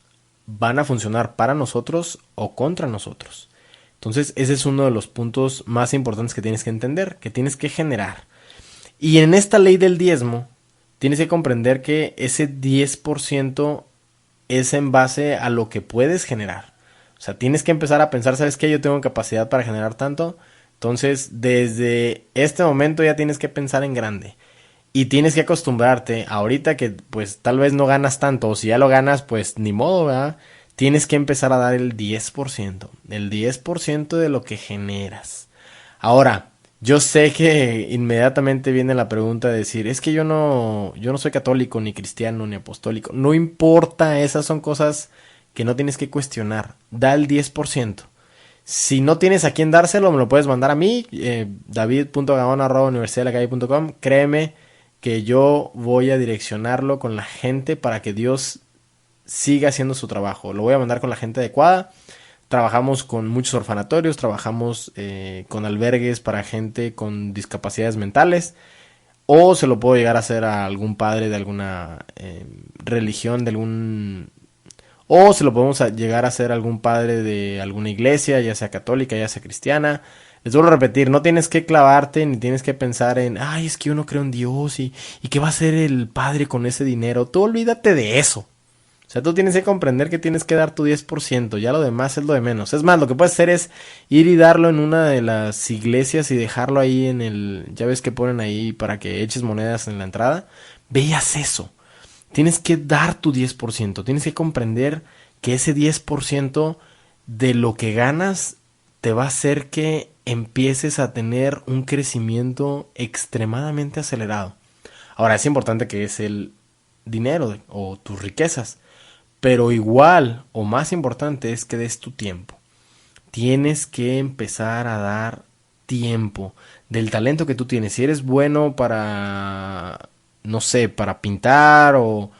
[SPEAKER 1] van a funcionar para nosotros o contra nosotros. Entonces ese es uno de los puntos más importantes que tienes que entender, que tienes que generar. Y en esta ley del diezmo, tienes que comprender que ese 10% es en base a lo que puedes generar. O sea, tienes que empezar a pensar, ¿sabes qué? Yo tengo capacidad para generar tanto. Entonces, desde este momento ya tienes que pensar en grande. Y tienes que acostumbrarte, ahorita que pues tal vez no ganas tanto, o si ya lo ganas, pues ni modo, ¿verdad? Tienes que empezar a dar el 10%, el 10% de lo que generas. Ahora, yo sé que inmediatamente viene la pregunta de decir, es que yo no soy católico, ni cristiano, ni apostólico. No importa, esas son cosas que no tienes que cuestionar. Da el 10%. Si no tienes a quién dárselo, me lo puedes mandar a mí, david.gaon@universidadelacalle.com. Créeme que yo voy a direccionarlo con la gente para que Dios siga haciendo su trabajo. Lo voy a mandar con la gente adecuada. Trabajamos con muchos orfanatorios, trabajamos con albergues para gente con discapacidades mentales. O se lo puedo llegar a hacer a algún padre de alguna religión, de algún... O se lo podemos llegar a hacer a algún padre de alguna iglesia, ya sea católica, ya sea cristiana. Les vuelvo a repetir, no tienes que clavarte ni tienes que pensar en, ay, es que yo no creo en Dios y qué va a hacer el padre con ese dinero. Tú olvídate de eso. O sea, tú tienes que comprender que tienes que dar tu 10%, ya lo demás es lo de menos. Es más, lo que puedes hacer es ir y darlo en una de las iglesias y dejarlo ahí en el... Ya ves que ponen ahí para que eches monedas en la entrada. Ve y haz eso. Tienes que dar tu 10%, tienes que comprender que ese 10% de lo que ganas te va a hacer que empieces a tener un crecimiento extremadamente acelerado. Ahora, es importante que es el dinero o tus riquezas. Pero igual o más importante es que des tu tiempo. Tienes que empezar a dar tiempo del talento que tú tienes. Si eres bueno para, no sé, para pintar o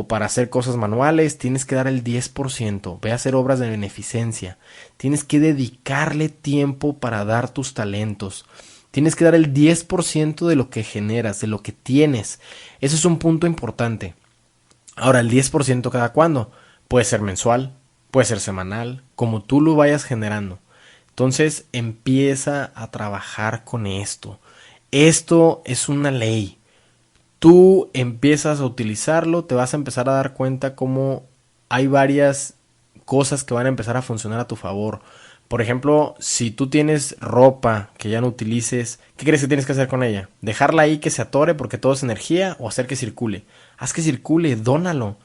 [SPEAKER 1] para hacer cosas manuales, tienes que dar el 10%. Ve a hacer obras de beneficencia. Tienes que dedicarle tiempo para dar tus talentos. Tienes que dar el 10% de lo que generas, de lo que tienes. Eso es un punto importante. Ahora, el 10% cada cuándo. Puede ser mensual, puede ser semanal, como tú lo vayas generando. Entonces, empieza a trabajar con esto. Esto es una ley. Tú empiezas a utilizarlo, te vas a empezar a dar cuenta cómo hay varias cosas que van a empezar a funcionar a tu favor. Por ejemplo, si tú tienes ropa que ya no utilices, ¿qué crees que tienes que hacer con ella? ¿Dejarla ahí que se atore porque todo es energía o hacer que circule? Haz que circule, dónalo.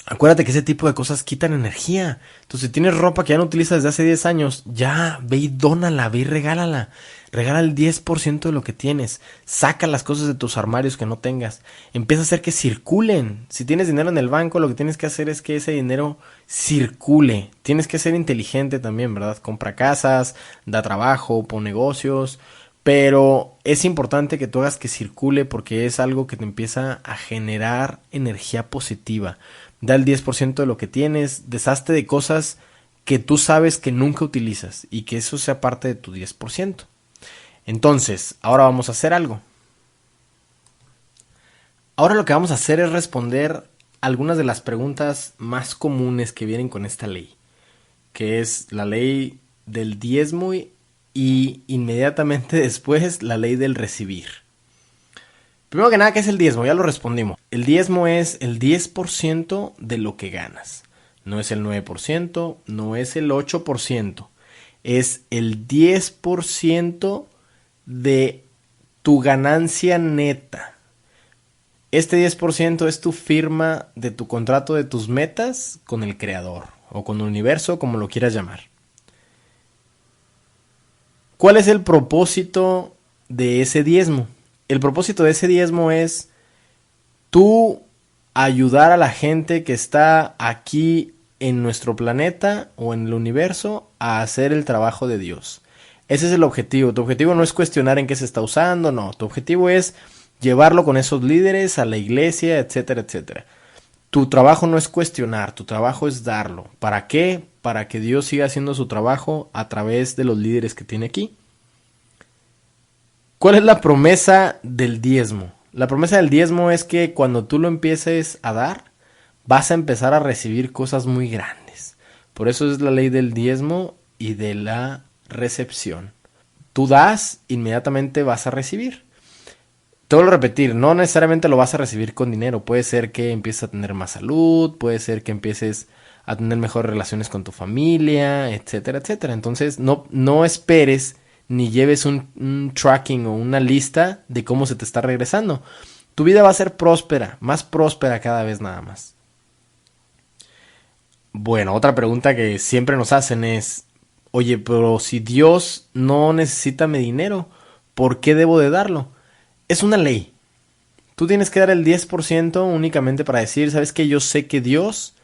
[SPEAKER 1] Acuérdate que ese tipo de cosas quitan energía. Entonces, si tienes ropa que ya no utilizas desde hace 10 años, ya, ve y dónala, ve y regálala. Regala el 10% de lo que tienes. Saca las cosas de tus armarios que no tengas. Empieza a hacer que circulen. Si tienes dinero en el banco, lo que tienes que hacer es que ese dinero circule. Tienes que ser inteligente también, ¿verdad? Compra casas, da trabajo, pon negocios. Pero es importante que tú hagas que circule porque es algo que te empieza a generar energía positiva. Da el 10% de lo que tienes, deshazte de cosas que tú sabes que nunca utilizas y que eso sea parte de tu 10%. Entonces, ahora vamos a hacer algo. Ahora lo que vamos a hacer es responder algunas de las preguntas más comunes que vienen con esta ley, que es la ley del diezmo y inmediatamente después la ley del recibir. Primero que nada, ¿qué es el diezmo? Ya lo respondimos. El diezmo es el 10% de lo que ganas. No es el 9%, no es el 8%. Es el 10% de tu ganancia neta. Este 10% es tu firma de tu contrato de tus metas con el creador o con el universo, como lo quieras llamar. ¿Cuál es el propósito de ese diezmo? El propósito de ese diezmo es tú ayudar a la gente que está aquí en nuestro planeta o en el universo a hacer el trabajo de Dios. Ese es el objetivo. Tu objetivo no es cuestionar en qué se está usando, no. Tu objetivo es llevarlo con esos líderes a la iglesia, etcétera, etcétera. Tu trabajo no es cuestionar, tu trabajo es darlo. ¿Para qué? para que Dios siga haciendo su trabajo a través de los líderes que tiene aquí. ¿Cuál es la promesa del diezmo? La promesa del diezmo es que cuando tú lo empieces a dar, vas a empezar a recibir cosas muy grandes. Por eso es la ley del diezmo y de la recepción. Tú das, inmediatamente vas a recibir. Te vuelvo a repetir, no necesariamente lo vas a recibir con dinero. Puede ser que empieces a tener más salud, puede ser que empieces a tener mejores relaciones con tu familia, etcétera, etcétera. Entonces no esperes ni lleves un tracking o una lista de cómo se te está regresando. Tu vida va a ser próspera, más próspera cada vez nada más. Bueno, otra pregunta que siempre nos hacen es, oye, pero si Dios no necesita mi dinero, ¿por qué debo de darlo? Es una ley. Tú tienes que dar el 10% únicamente para decir, ¿sabes qué? Yo sé que Dios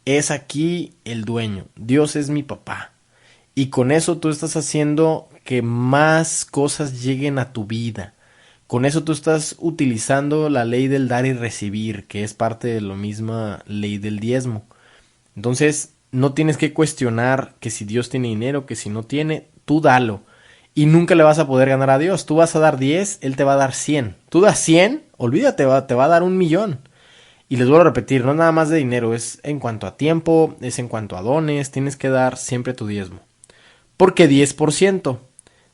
[SPEAKER 1] es aquí el dueño. Dios es mi papá. Y con eso tú estás haciendo que más cosas lleguen a tu vida. Con eso tú estás utilizando la ley del dar y recibir, que es parte de la misma ley del diezmo. Entonces, no tienes que cuestionar que si Dios tiene dinero, que si no tiene, tú dalo. Y nunca le vas a poder ganar a Dios. Tú vas a dar 10, Él te va a dar 100. Tú das 100, olvídate, te va a dar 1,000,000. Y les vuelvo a repetir, no es nada más de dinero, es en cuanto a tiempo, es en cuanto a dones, tienes que dar siempre tu diezmo. ¿Por qué 10%?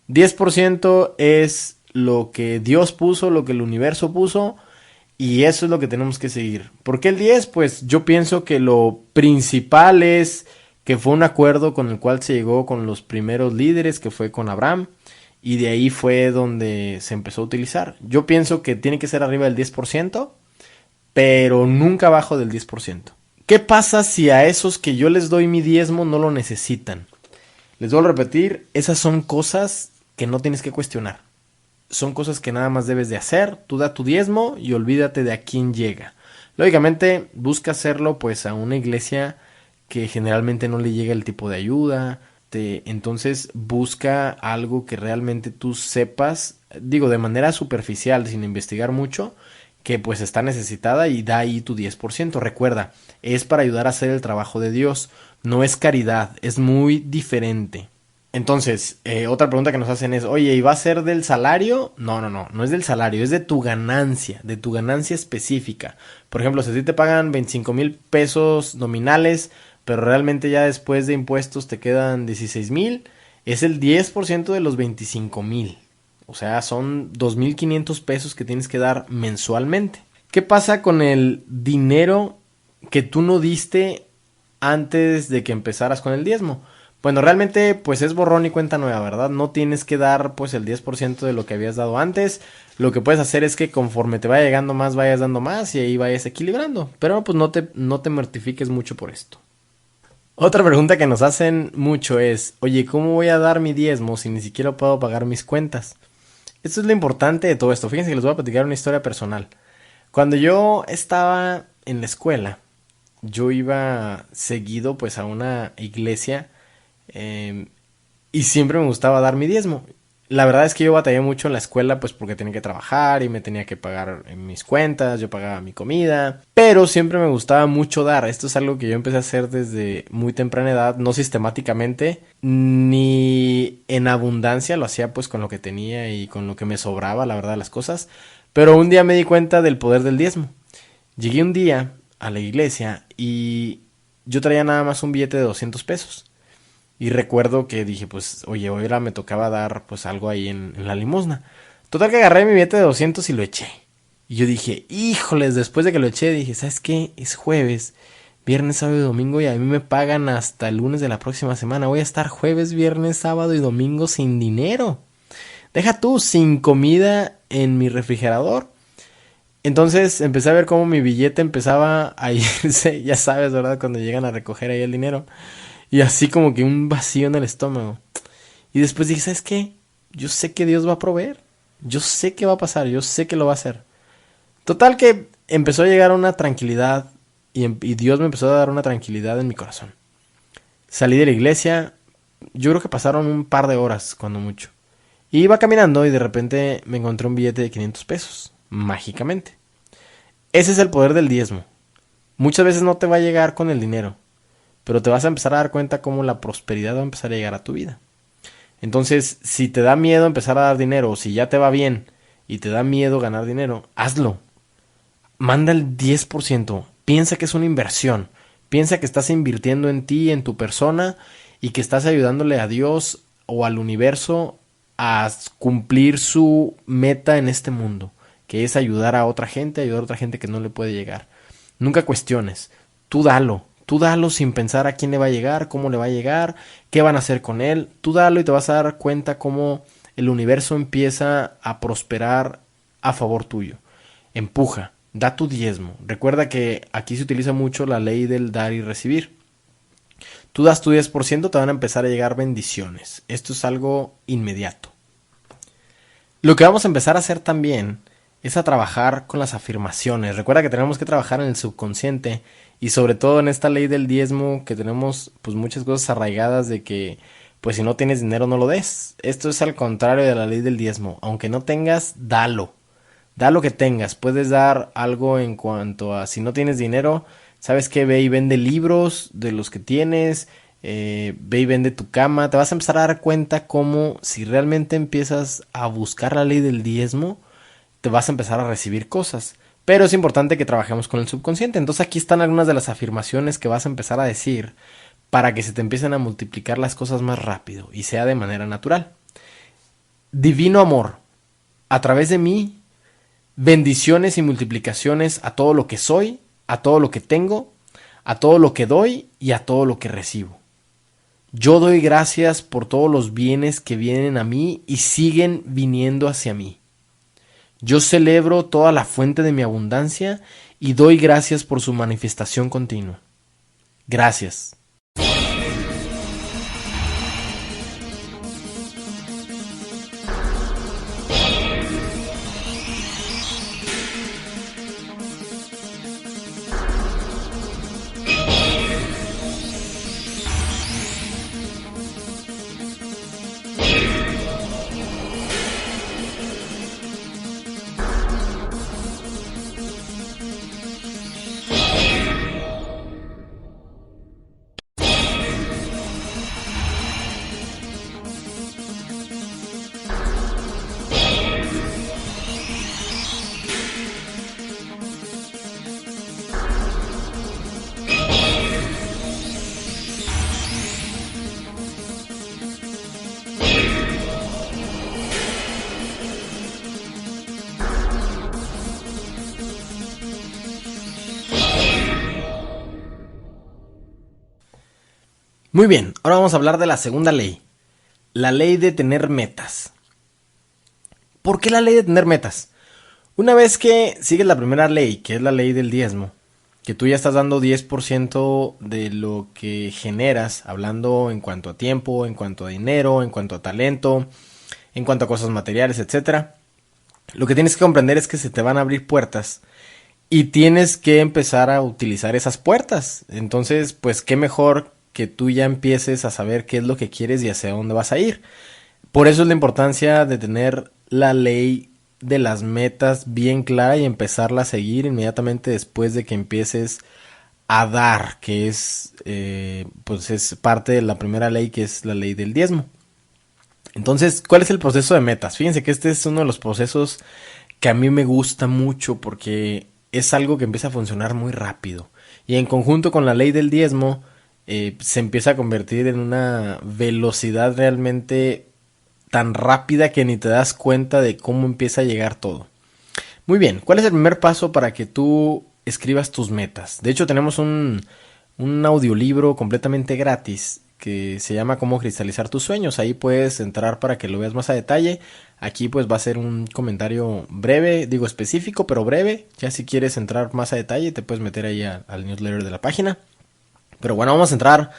[SPEAKER 1] 10% es lo que Dios puso, lo que el universo puso, y eso es lo que tenemos que seguir. ¿Por qué el 10? Pues yo pienso que lo principal es que fue un acuerdo con el cual se llegó con los primeros líderes, que fue con Abraham, y de ahí fue donde se empezó a utilizar. Yo pienso que tiene que ser arriba del 10%, pero nunca abajo del 10%. ¿Qué pasa si a esos que yo les doy mi diezmo no lo necesitan? Les vuelvo a repetir, esas son cosas que no tienes que cuestionar. Son cosas que nada más debes de hacer. Tú da tu diezmo y olvídate de a quién llega. Lógicamente, busca hacerlo pues a una iglesia que generalmente no le llega el tipo de ayuda. Entonces busca algo que realmente tú sepas, digo de manera superficial, sin investigar mucho, que pues está necesitada, y da ahí tu 10%. Recuerda, es para ayudar a hacer el trabajo de Dios, no es caridad, es muy diferente. Entonces, otra pregunta que nos hacen es, oye, ¿y va a ser del salario? No es del salario, es de tu ganancia específica. Por ejemplo, si a ti te pagan 25,000 pesos nominales, pero realmente ya después de impuestos te quedan 16,000, es el 10% de los 25,000. O sea, son 2,500 pesos que tienes que dar mensualmente. ¿Qué pasa con el dinero que tú no diste antes de que empezaras con el diezmo? Bueno, realmente pues es borrón y cuenta nueva, ¿verdad? No tienes que dar pues el 10% de lo que habías dado antes. Lo que puedes hacer es que conforme te vaya llegando más, vayas dando más y ahí vayas equilibrando. Pero pues no te mortifiques mucho por esto. Otra pregunta que nos hacen mucho es, oye, ¿cómo voy a dar mi diezmo si ni siquiera puedo pagar mis cuentas? Esto es lo importante de todo esto. Fíjense que les voy a platicar una historia personal. Cuando yo estaba en la escuela, yo iba seguido pues a una iglesia, y siempre me gustaba dar mi diezmo. La verdad es que yo batallé mucho en la escuela pues porque tenía que trabajar y me tenía que pagar en mis cuentas, yo pagaba mi comida, pero siempre me gustaba mucho dar. Esto es algo que yo empecé a hacer desde muy temprana edad, no sistemáticamente ni en abundancia, lo hacía pues con lo que tenía y con lo que me sobraba, la verdad, las cosas. Pero un día me di cuenta del poder del diezmo. Llegué un día a la iglesia y yo traía nada más un billete de 200 pesos. Y recuerdo que dije, pues, oye, ahora me tocaba dar pues algo ahí en la limosna. Total que agarré mi billete de 200 y lo eché. Y yo dije, híjoles, después de que lo eché, dije, ¿sabes qué? Es jueves, viernes, sábado y domingo y a mí me pagan hasta el lunes de la próxima semana. Voy a estar jueves, viernes, sábado y domingo sin dinero. Deja tú, sin comida en mi refrigerador. Entonces empecé a ver cómo mi billete empezaba a irse, ya sabes, ¿verdad? Cuando llegan a recoger ahí el dinero. Y así como que un vacío en el estómago. Y después dije, ¿sabes qué? Yo sé que Dios va a proveer. Yo sé que va a pasar, yo sé que lo va a hacer. Total que empezó a llegar una tranquilidad y Dios me empezó a dar una tranquilidad en mi corazón. Salí de la iglesia, yo creo que pasaron un par de horas, cuando mucho. Y iba caminando y de repente me encontré un billete de 500 pesos, mágicamente. Ese es el poder del diezmo. Muchas veces no te va a llegar con el dinero, pero te vas a empezar a dar cuenta cómo la prosperidad va a empezar a llegar a tu vida. Entonces, si te da miedo empezar a dar dinero, o si ya te va bien y te da miedo ganar dinero, hazlo. Manda el 10%. Piensa que es una inversión. Piensa que estás invirtiendo en ti, en tu persona, y que estás ayudándole a Dios o al universo a cumplir su meta en este mundo, que es ayudar a otra gente que no le puede llegar. Nunca cuestiones. Tú dalo. Tú dalo sin pensar a quién le va a llegar, cómo le va a llegar, qué van a hacer con él. Tú dalo y te vas a dar cuenta cómo el universo empieza a prosperar a favor tuyo. Empuja, da tu diezmo. Recuerda que aquí se utiliza mucho la ley del dar y recibir. Tú das tu 10%, te van a empezar a llegar bendiciones. Esto es algo inmediato. Lo que vamos a empezar a hacer también es a trabajar con las afirmaciones. Recuerda que tenemos que trabajar en el subconsciente y sobre todo en esta ley del diezmo, que tenemos pues muchas cosas arraigadas de que pues si no tienes dinero no lo des. Esto es al contrario de la ley del diezmo. Aunque no tengas, dalo. Da lo que tengas. Puedes dar algo en cuanto a si no tienes dinero, sabes que ve y vende libros de los que tienes, ve y vende tu cama. Te vas a empezar a dar cuenta cómo si realmente empiezas a buscar la ley del diezmo, te vas a empezar a recibir cosas. Pero es importante que trabajemos con el subconsciente. Entonces aquí están algunas de las afirmaciones que vas a empezar a decir para que se te empiecen a multiplicar las cosas más rápido y sea de manera natural. Divino amor, a través de mí, bendiciones y multiplicaciones a todo lo que soy, a todo lo que tengo, a todo lo que doy y a todo lo que recibo. Yo doy gracias por todos los bienes que vienen a mí y siguen viniendo hacia mí. Yo celebro toda la fuente de mi abundancia y doy gracias por su manifestación continua. Gracias. Muy bien, ahora vamos a hablar de la segunda ley, la ley de tener metas. ¿Por qué la ley de tener metas? Una vez que sigues la primera ley, que es la ley del diezmo, que tú ya estás dando 10% de lo que generas, hablando en cuanto a tiempo, en cuanto a dinero, en cuanto a talento, en cuanto a cosas materiales, etcétera. Lo que tienes que comprender es que se te van a abrir puertas y tienes que empezar a utilizar esas puertas. Entonces, pues qué mejor que tú ya empieces a saber qué es lo que quieres y hacia dónde vas a ir. Por eso es la importancia de tener la ley de las metas bien clara y empezarla a seguir inmediatamente después de que empieces a dar, que es pues es parte de la primera ley, que es la ley del diezmo. Entonces, ¿cuál es el proceso de metas? Fíjense que este es uno de los procesos que a mí me gusta mucho porque es algo que empieza a funcionar muy rápido y en conjunto con la ley del diezmo se empieza a convertir en una velocidad realmente tan rápida que ni te das cuenta de cómo empieza a llegar todo. Muy bien, ¿cuál es el primer paso para que tú escribas tus metas? De hecho, tenemos un audiolibro completamente gratis que se llama Cómo cristalizar tus sueños. Ahí puedes entrar para que lo veas más a detalle. Aquí pues va a ser un comentario breve, digo específico, pero breve. Ya si quieres entrar más a detalle te puedes meter ahí al newsletter de la página. Pero bueno, vamos a entrar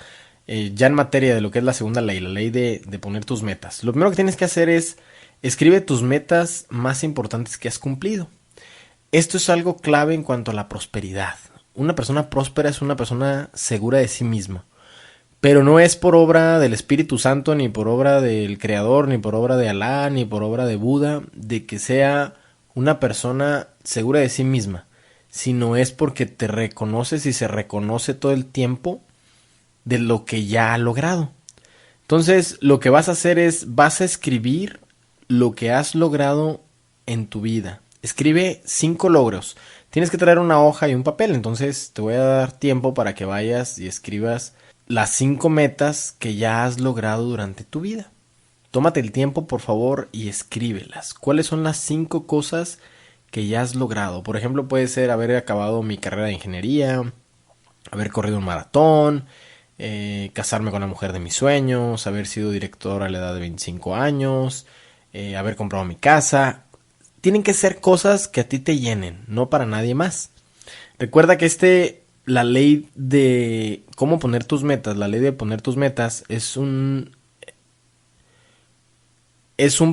[SPEAKER 1] ya en materia de lo que es la segunda ley, la ley de poner tus metas. Lo primero que tienes que hacer es escribe tus metas más importantes que has cumplido. Esto es algo clave en cuanto a la prosperidad. Una persona próspera es una persona segura de sí misma. Pero no es por obra del Espíritu Santo, ni por obra del Creador, ni por obra de Alá, ni por obra de Buda, de que sea una persona segura de sí misma, sino es porque te reconoces y se reconoce todo el tiempo de lo que ya ha logrado. Entonces, lo que vas a hacer es, vas a escribir lo que has logrado en tu vida. Escribe 5 logros. Tienes que traer una hoja y un papel, entonces te voy a dar tiempo para que vayas y escribas las 5 metas que ya has logrado durante tu vida. Tómate el tiempo, por favor, y escríbelas. ¿Cuáles son las 5 cosas que ya has logrado? Por ejemplo, puede ser haber acabado mi carrera de ingeniería, haber corrido un maratón, casarme con la mujer de mis sueños, haber sido director a la edad de 25 años, haber comprado mi casa. Tienen que ser cosas que a ti te llenen, no para nadie más. Recuerda que la ley de cómo poner tus metas, la ley de poner tus metas es un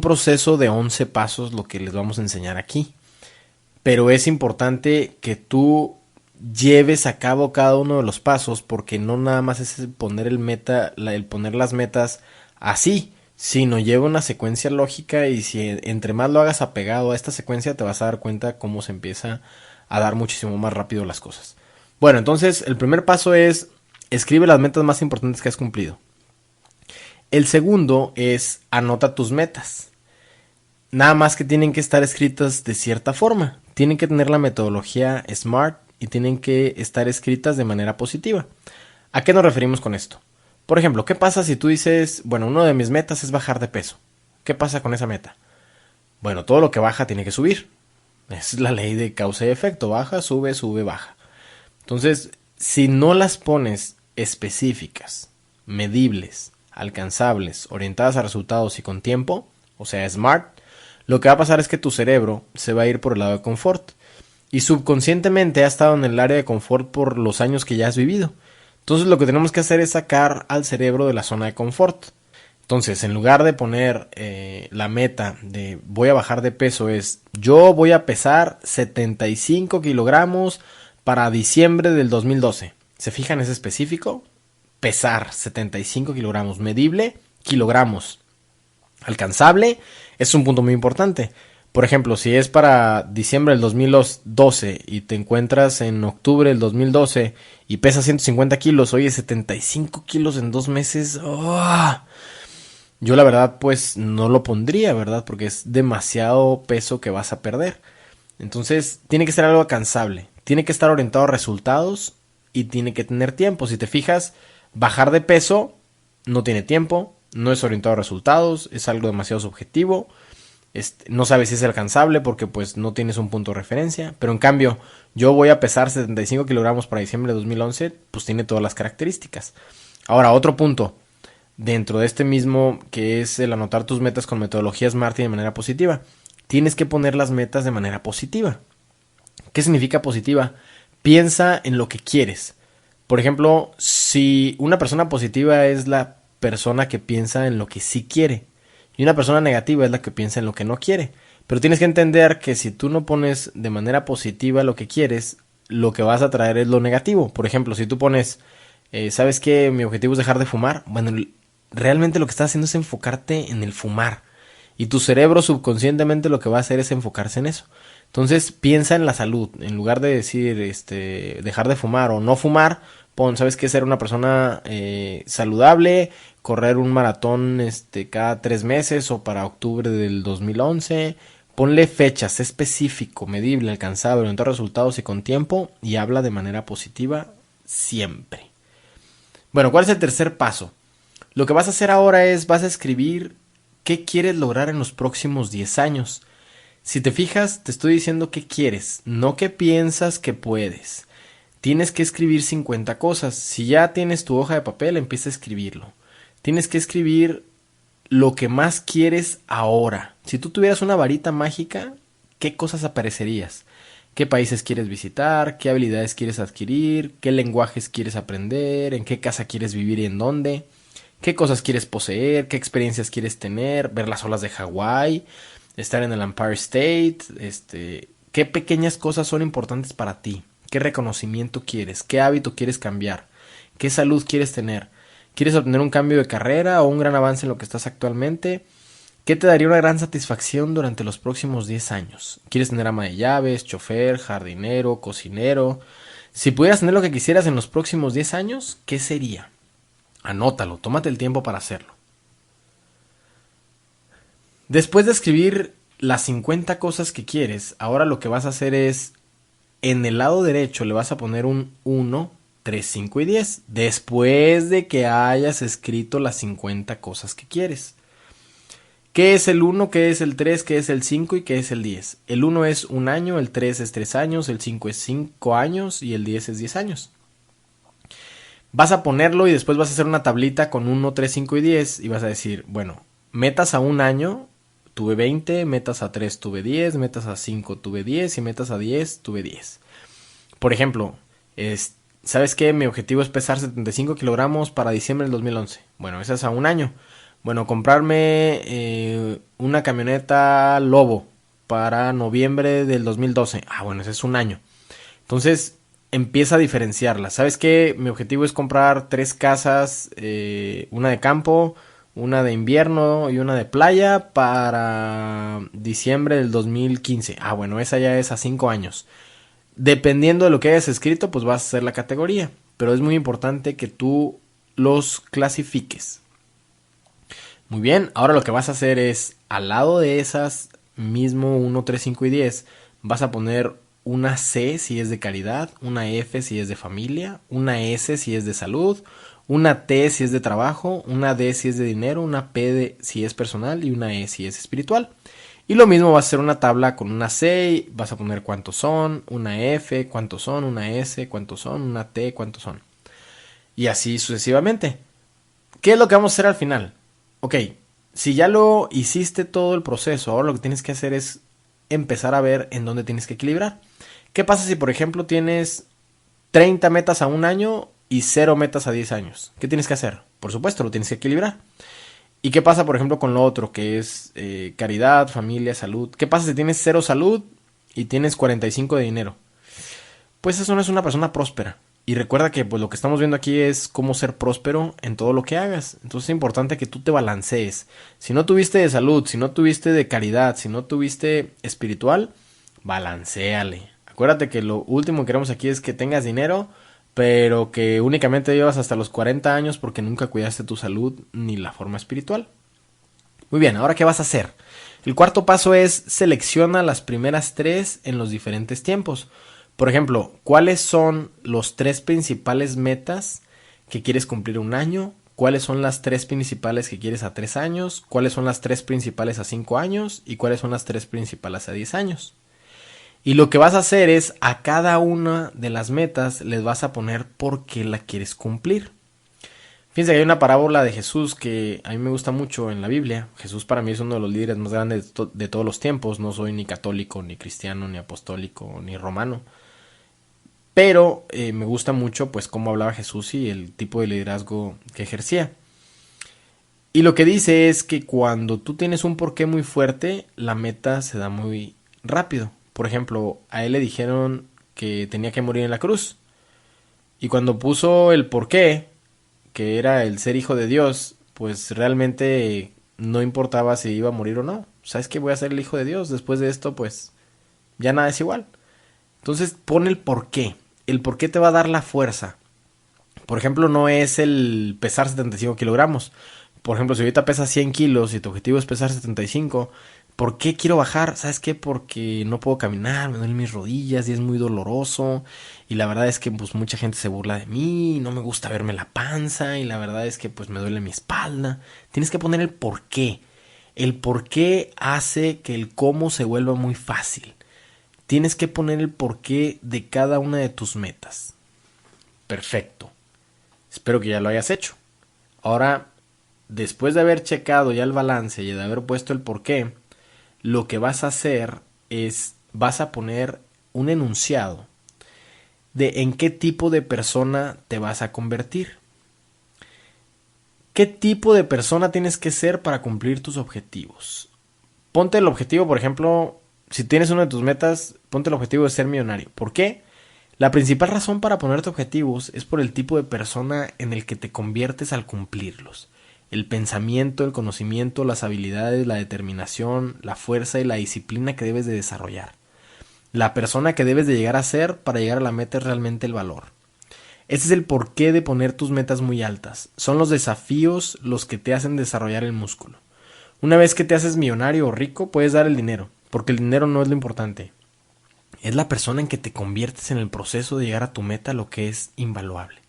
[SPEAKER 1] proceso de 11 pasos lo que les vamos a enseñar aquí. Pero es importante que tú lleves a cabo cada uno de los pasos, porque no nada más es el poner el poner las metas así, sino lleva una secuencia lógica, y si entre más lo hagas apegado a esta secuencia te vas a dar cuenta cómo se empieza a dar muchísimo más rápido las cosas. Bueno, entonces el primer paso es escribe las metas más importantes que has cumplido. El segundo es anota tus metas. Nada más que tienen que estar escritas de cierta forma. Tienen que tener la metodología SMART y tienen que estar escritas de manera positiva. ¿A qué nos referimos con esto? Por ejemplo, ¿qué pasa si tú dices, bueno, uno de mis metas es bajar de peso? ¿Qué pasa con esa meta? Bueno, todo lo que baja tiene que subir. Es la ley de causa y efecto. Baja, sube, sube, baja. Entonces, si no las pones específicas, medibles, alcanzables, orientadas a resultados y con tiempo, o sea, SMART, lo que va a pasar es que tu cerebro se va a ir por el lado de confort. Y subconscientemente ha estado en el área de confort por los años que ya has vivido. Entonces lo que tenemos que hacer es sacar al cerebro de la zona de confort. Entonces, en lugar de poner la meta de voy a bajar de peso, es yo voy a pesar 75 kilogramos para diciembre del 2012. ¿Se fijan? Es específico. Pesar 75 kilogramos. Medible, kilogramos. Alcanzable, es un punto muy importante. Por ejemplo, si es para diciembre del 2012 y te encuentras en octubre del 2012 y pesas 150 kilos, oye, 75 kilos en 2 meses, ¡oh! Yo la verdad pues no lo pondría, ¿verdad? Porque es demasiado peso que vas a perder. Entonces tiene que ser algo alcanzable, tiene que estar orientado a resultados y tiene que tener tiempo. Si te fijas, bajar de peso no tiene tiempo, no es orientado a resultados, es algo demasiado subjetivo. No sabes si es alcanzable porque pues no tienes un punto de referencia. Pero en cambio, yo voy a pesar 75 kilogramos para diciembre de 2011, pues tiene todas las características. Ahora, otro punto dentro de este mismo, que es el anotar tus metas con metodología SMART y de manera positiva. Tienes que poner las metas de manera positiva. ¿Qué significa positiva? Piensa en lo que quieres. Por ejemplo, si una persona positiva es la persona que piensa en lo que sí quiere, y una persona negativa es la que piensa en lo que no quiere. Pero tienes que entender que si tú no pones de manera positiva lo que quieres, lo que vas a traer es lo negativo. Por ejemplo, si tú pones, ¿sabes qué? Mi objetivo es dejar de fumar. Bueno, realmente lo que estás haciendo es enfocarte en el fumar. Y tu cerebro subconscientemente lo que va a hacer es enfocarse en eso. Entonces piensa en la salud. En lugar de decir dejar de fumar o no fumar, pon, ¿sabes qué? Ser una persona saludable, correr un maratón cada 3 meses o para octubre del 2011. Ponle fechas, específico, medible, alcanzable, orientado a resultados y con tiempo, y habla de manera positiva siempre. Bueno, ¿cuál es el tercer paso? Lo que vas a hacer ahora es, vas a escribir qué quieres lograr en los próximos 10 años. Si te fijas, te estoy diciendo qué quieres, no qué piensas que puedes. Tienes que escribir 50 cosas. Si ya tienes tu hoja de papel, empieza a escribirlo. Tienes que escribir lo que más quieres ahora. Si tú tuvieras una varita mágica, ¿qué cosas aparecerías? ¿Qué países quieres visitar? ¿Qué habilidades quieres adquirir? ¿Qué lenguajes quieres aprender? ¿En qué casa quieres vivir y en dónde? ¿Qué cosas quieres poseer? ¿Qué experiencias quieres tener? ¿Ver las olas de Hawái? ¿Estar en el Empire State? ¿Qué pequeñas cosas son importantes para ti? ¿Qué reconocimiento quieres? ¿Qué hábito quieres cambiar? ¿Qué salud quieres tener? ¿Quieres obtener un cambio de carrera o un gran avance en lo que estás actualmente? ¿Qué te daría una gran satisfacción durante los próximos 10 años? ¿Quieres tener ama de llaves, chofer, jardinero, cocinero? Si pudieras tener lo que quisieras en los próximos 10 años, ¿qué sería? Anótalo, tómate el tiempo para hacerlo. Después de escribir las 50 cosas que quieres, ahora lo que vas a hacer es, en el lado derecho le vas a poner un 1, 3, 5 y 10, después de que hayas escrito las 50 cosas que quieres. ¿Qué es el 1? ¿Qué es el 3? ¿Qué es el 5? ¿Y qué es el 10? El 1 es 1 año, el 3 es 3 años, el 5 es 5 años y el 10 es 10 años. Vas a ponerlo y después vas a hacer una tablita con 1, 3, 5 y 10 y vas a decir, bueno, metas a 1 año tuve 20, metas a 3 tuve 10, metas a 5 tuve 10 y metas a 10 tuve 10. Por ejemplo, ¿sabes qué? Mi objetivo es pesar 75 kilogramos para diciembre del 2011. Bueno, ese es a 1 año. Bueno, comprarme una camioneta Lobo para noviembre del 2012. Bueno, ese es 1 año. Entonces, empieza a diferenciarlas. ¿Sabes qué? Mi objetivo es comprar 3 casas, una de campo, una de invierno y una de playa para diciembre del 2015. Bueno, esa ya es a 5 años. Dependiendo de lo que hayas escrito, pues vas a hacer la categoría. Pero es muy importante que tú los clasifiques. Muy bien, ahora lo que vas a hacer es, al lado de esas, mismo 1, 3, 5 y 10, vas a poner una C si es de caridad, una F si es de familia, una S si es de salud, una T si es de trabajo, una D si es de dinero, una P si es personal y una E si es espiritual. Y lo mismo vas a hacer una tabla con una C, vas a poner cuántos son, una F, cuántos son, una S, cuántos son, una T, cuántos son. Y así sucesivamente. ¿Qué es lo que vamos a hacer al final? Ok, si ya lo hiciste todo el proceso, ahora lo que tienes que hacer es empezar a ver en dónde tienes que equilibrar. ¿Qué pasa si, por ejemplo, tienes 30 metas a 1 año y 0 metas a 10 años? ¿Qué tienes que hacer? Por supuesto, lo tienes que equilibrar. ¿Y qué pasa, por ejemplo, con lo otro, que es caridad, familia, salud? ¿Qué pasa si tienes 0 salud y tienes 45 de dinero? Pues eso no es una persona próspera. Y recuerda que pues lo que estamos viendo aquí es cómo ser próspero en todo lo que hagas. Entonces es importante que tú te balancees. Si no tuviste de salud, si no tuviste de caridad, si no tuviste espiritual, balancéale. Acuérdate que lo último que queremos aquí es que tengas dinero, pero que únicamente llevas hasta los 40 años porque nunca cuidaste tu salud ni la forma espiritual. Muy bien, ¿ahora qué vas a hacer? El cuarto paso es selecciona las primeras 3 en los diferentes tiempos. Por ejemplo, ¿cuáles son los 3 principales metas que quieres cumplir 1 año? ¿Cuáles son las 3 principales que quieres a 3 años? ¿Cuáles son las 3 principales a 5 años? ¿Y cuáles son las 3 principales a 10 años? Y lo que vas a hacer es, a cada una de las metas les vas a poner por qué la quieres cumplir. Fíjense que hay una parábola de Jesús que a mí me gusta mucho en la Biblia. Jesús para mí es uno de los líderes más grandes de todos los tiempos. No soy ni católico, ni cristiano, ni apostólico, ni romano. Pero me gusta mucho pues cómo hablaba Jesús y el tipo de liderazgo que ejercía. Y lo que dice es que cuando tú tienes un porqué muy fuerte, la meta se da muy rápido. Por ejemplo, a él le dijeron que tenía que morir en la cruz. Y cuando puso el porqué, que era el ser hijo de Dios, pues realmente no importaba si iba a morir o no. ¿Sabes que voy a ser el hijo de Dios? Después de esto, pues ya nada es igual. Entonces pon el porqué. El porqué te va a dar la fuerza. Por ejemplo, no es el pesar 75 kilogramos. Por ejemplo, si ahorita pesas 100 kilos y tu objetivo es pesar 75, ¿por qué quiero bajar? ¿Sabes qué? Porque no puedo caminar, me duelen mis rodillas y es muy doloroso. Y la verdad es que pues mucha gente se burla de mí, no me gusta verme la panza y la verdad es que pues me duele mi espalda. Tienes que poner el porqué. El porqué hace que el cómo se vuelva muy fácil. Tienes que poner el porqué de cada una de tus metas. Perfecto. Espero que ya lo hayas hecho. Ahora, después de haber checado ya el balance y de haber puesto el porqué, lo que vas a hacer es, vas a poner un enunciado de en qué tipo de persona te vas a convertir. ¿Qué tipo de persona tienes que ser para cumplir tus objetivos? Ponte el objetivo, por ejemplo, si tienes una de tus metas, ponte el objetivo de ser millonario. ¿Por qué? La principal razón para ponerte objetivos es por el tipo de persona en el que te conviertes al cumplirlos. El pensamiento, el conocimiento, las habilidades, la determinación, la fuerza y la disciplina que debes de desarrollar. La persona que debes de llegar a ser para llegar a la meta es realmente el valor. Este es el porqué de poner tus metas muy altas. Son los desafíos los que te hacen desarrollar el músculo. Una vez que te haces millonario o rico, puedes dar el dinero, porque el dinero no es lo importante. Es la persona en que te conviertes en el proceso de llegar a tu meta, lo que es invaluable.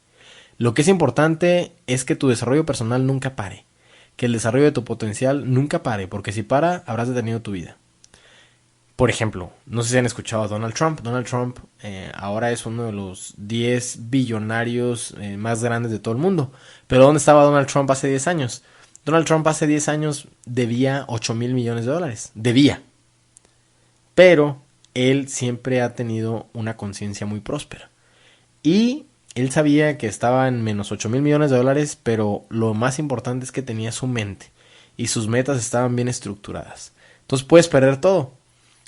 [SPEAKER 1] Lo que es importante es que tu desarrollo personal nunca pare, que el desarrollo de tu potencial nunca pare, porque si para, habrás detenido tu vida. Por ejemplo, no sé si han escuchado a Donald Trump. Donald Trump ahora es uno de los 10 billonarios más grandes de todo el mundo. Pero ¿dónde estaba Donald Trump hace 10 años? Donald Trump hace 10 años debía 8,000 millones de dólares. Debía. Pero él siempre ha tenido una conciencia muy próspera. Y él sabía que estaba en menos 8,000 millones de dólares, pero lo más importante es que tenía su mente. Y sus metas estaban bien estructuradas. Entonces puedes perder todo.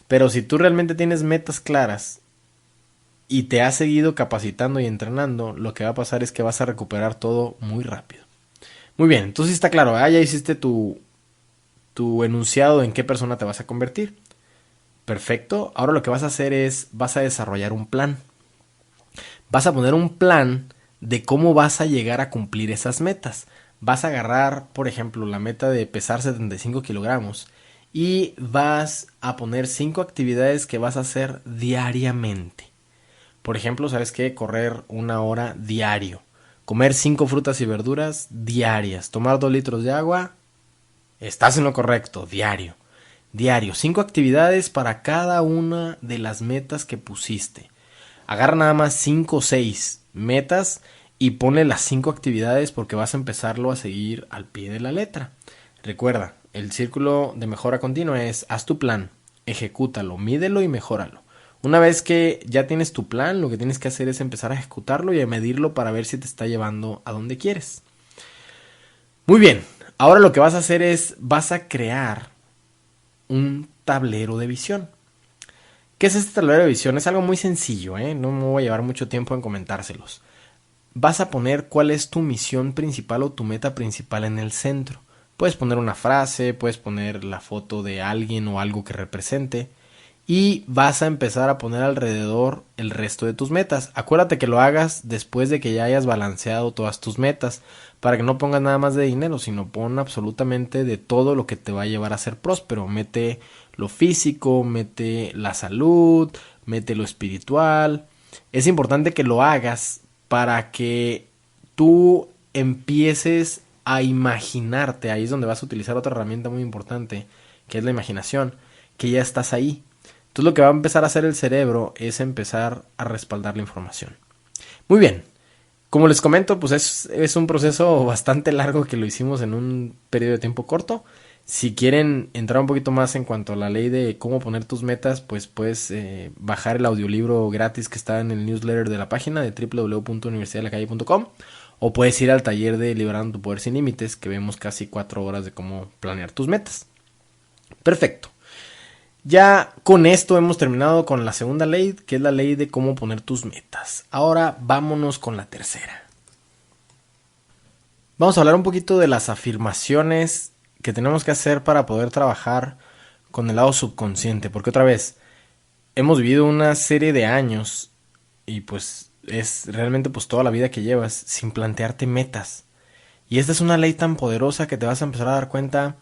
[SPEAKER 1] Pero si tú realmente tienes metas claras y te has seguido capacitando y entrenando, lo que va a pasar es que vas a recuperar todo muy rápido. Muy bien, entonces está claro, ya hiciste tu enunciado en qué persona te vas a convertir. Perfecto, ahora lo que vas a hacer es, vas a desarrollar un plan. Vas a poner un plan de cómo vas a llegar a cumplir esas metas. Vas a agarrar, por ejemplo, la meta de pesar 75 kilogramos y vas a poner 5 actividades que vas a hacer diariamente. Por ejemplo, ¿sabes qué? Correr 1 hora diario. Comer 5 frutas y verduras diarias. Tomar 2 litros de agua. Estás en lo correcto, diario. Diario. 5 actividades para cada una de las metas que pusiste. Agarra nada más 5 o 6 metas y ponle las 5 actividades porque vas a empezarlo a seguir al pie de la letra. Recuerda, el círculo de mejora continua es: haz tu plan, ejecútalo, mídelo y mejóralo. Una vez que ya tienes tu plan, lo que tienes que hacer es empezar a ejecutarlo y a medirlo para ver si te está llevando a donde quieres. Muy bien, ahora lo que vas a hacer es, vas a crear un tablero de visión. ¿Qué es este tablero de visión? Es algo muy sencillo, no me voy a llevar mucho tiempo en comentárselos. Vas a poner cuál es tu misión principal o tu meta principal en el centro. Puedes poner una frase, puedes poner la foto de alguien o algo que represente. Y vas a empezar a poner alrededor el resto de tus metas. Acuérdate que lo hagas después de que ya hayas balanceado todas tus metas. Para que no pongas nada más de dinero, sino pon absolutamente de todo lo que te va a llevar a ser próspero. Mete lo físico, mete la salud, mete lo espiritual. Es importante que lo hagas para que tú empieces a imaginarte. Ahí es donde vas a utilizar otra herramienta muy importante, que es la imaginación, que ya estás ahí. Entonces lo que va a empezar a hacer el cerebro es empezar a respaldar la información. Muy bien, como les comento, pues es un proceso bastante largo que lo hicimos en un periodo de tiempo corto. Si quieren entrar un poquito más en cuanto a la ley de cómo poner tus metas, pues puedes bajar el audiolibro gratis que está en el newsletter de la página de www.universidadelacalle.com, o puedes ir al taller de Liberando tu Poder Sin Límites, que vemos casi 4 horas de cómo planear tus metas. Perfecto. Ya con esto hemos terminado con la segunda ley, que es la ley de cómo poner tus metas. Ahora vámonos con la tercera. Vamos a hablar un poquito de las afirmaciones que tenemos que hacer para poder trabajar con el lado subconsciente. Porque otra vez, hemos vivido una serie de años y pues es realmente pues toda la vida que llevas sin plantearte metas. Y esta es una ley tan poderosa que te vas a empezar a dar cuenta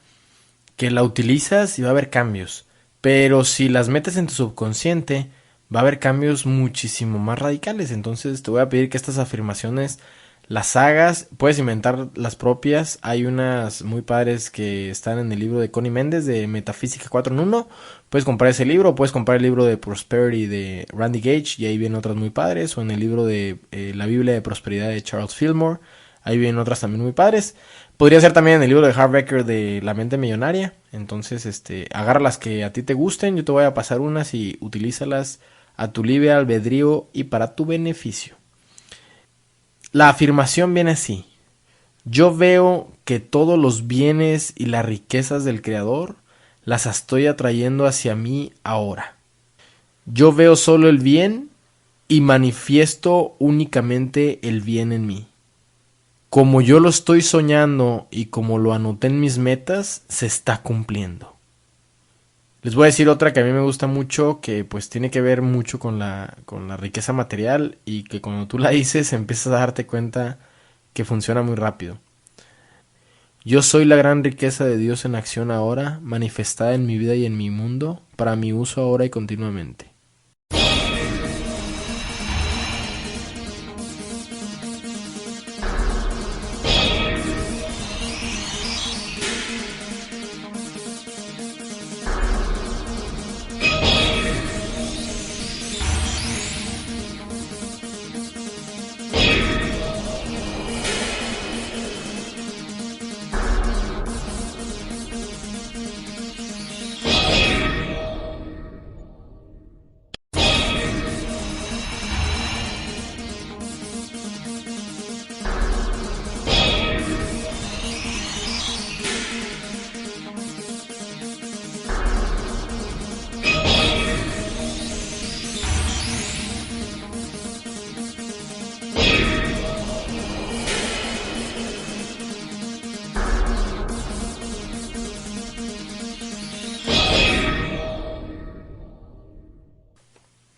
[SPEAKER 1] que la utilizas y va a haber cambios. Pero si las metes en tu subconsciente, va a haber cambios muchísimo más radicales. Entonces te voy a pedir que estas afirmaciones las hagas. Puedes inventar las propias. Hay unas muy padres que están en el libro de Connie Méndez de Metafísica 4 en 1. Puedes comprar ese libro. Puedes comprar el libro de Prosperity de Randy Gage y ahí vienen otras muy padres. O en el libro de La Biblia de Prosperidad de Charles Fillmore. Ahí vienen otras también muy padres. Podría ser también en el libro de Harv Eker de La Mente Millonaria. Entonces, agarra las que a ti te gusten. Yo te voy a pasar unas y utilízalas a tu libre albedrío y para tu beneficio. La afirmación viene así: yo veo que todos los bienes y las riquezas del Creador las estoy atrayendo hacia mí ahora. Yo veo solo el bien y manifiesto únicamente el bien en mí. Como yo lo estoy soñando y como lo anoté en mis metas, se está cumpliendo. Les voy a decir otra que a mí me gusta mucho, que pues tiene que ver mucho con la riqueza material y que cuando tú la dices empiezas a darte cuenta que funciona muy rápido. Yo soy la gran riqueza de Dios en acción ahora, manifestada en mi vida y en mi mundo, para mi uso ahora y continuamente.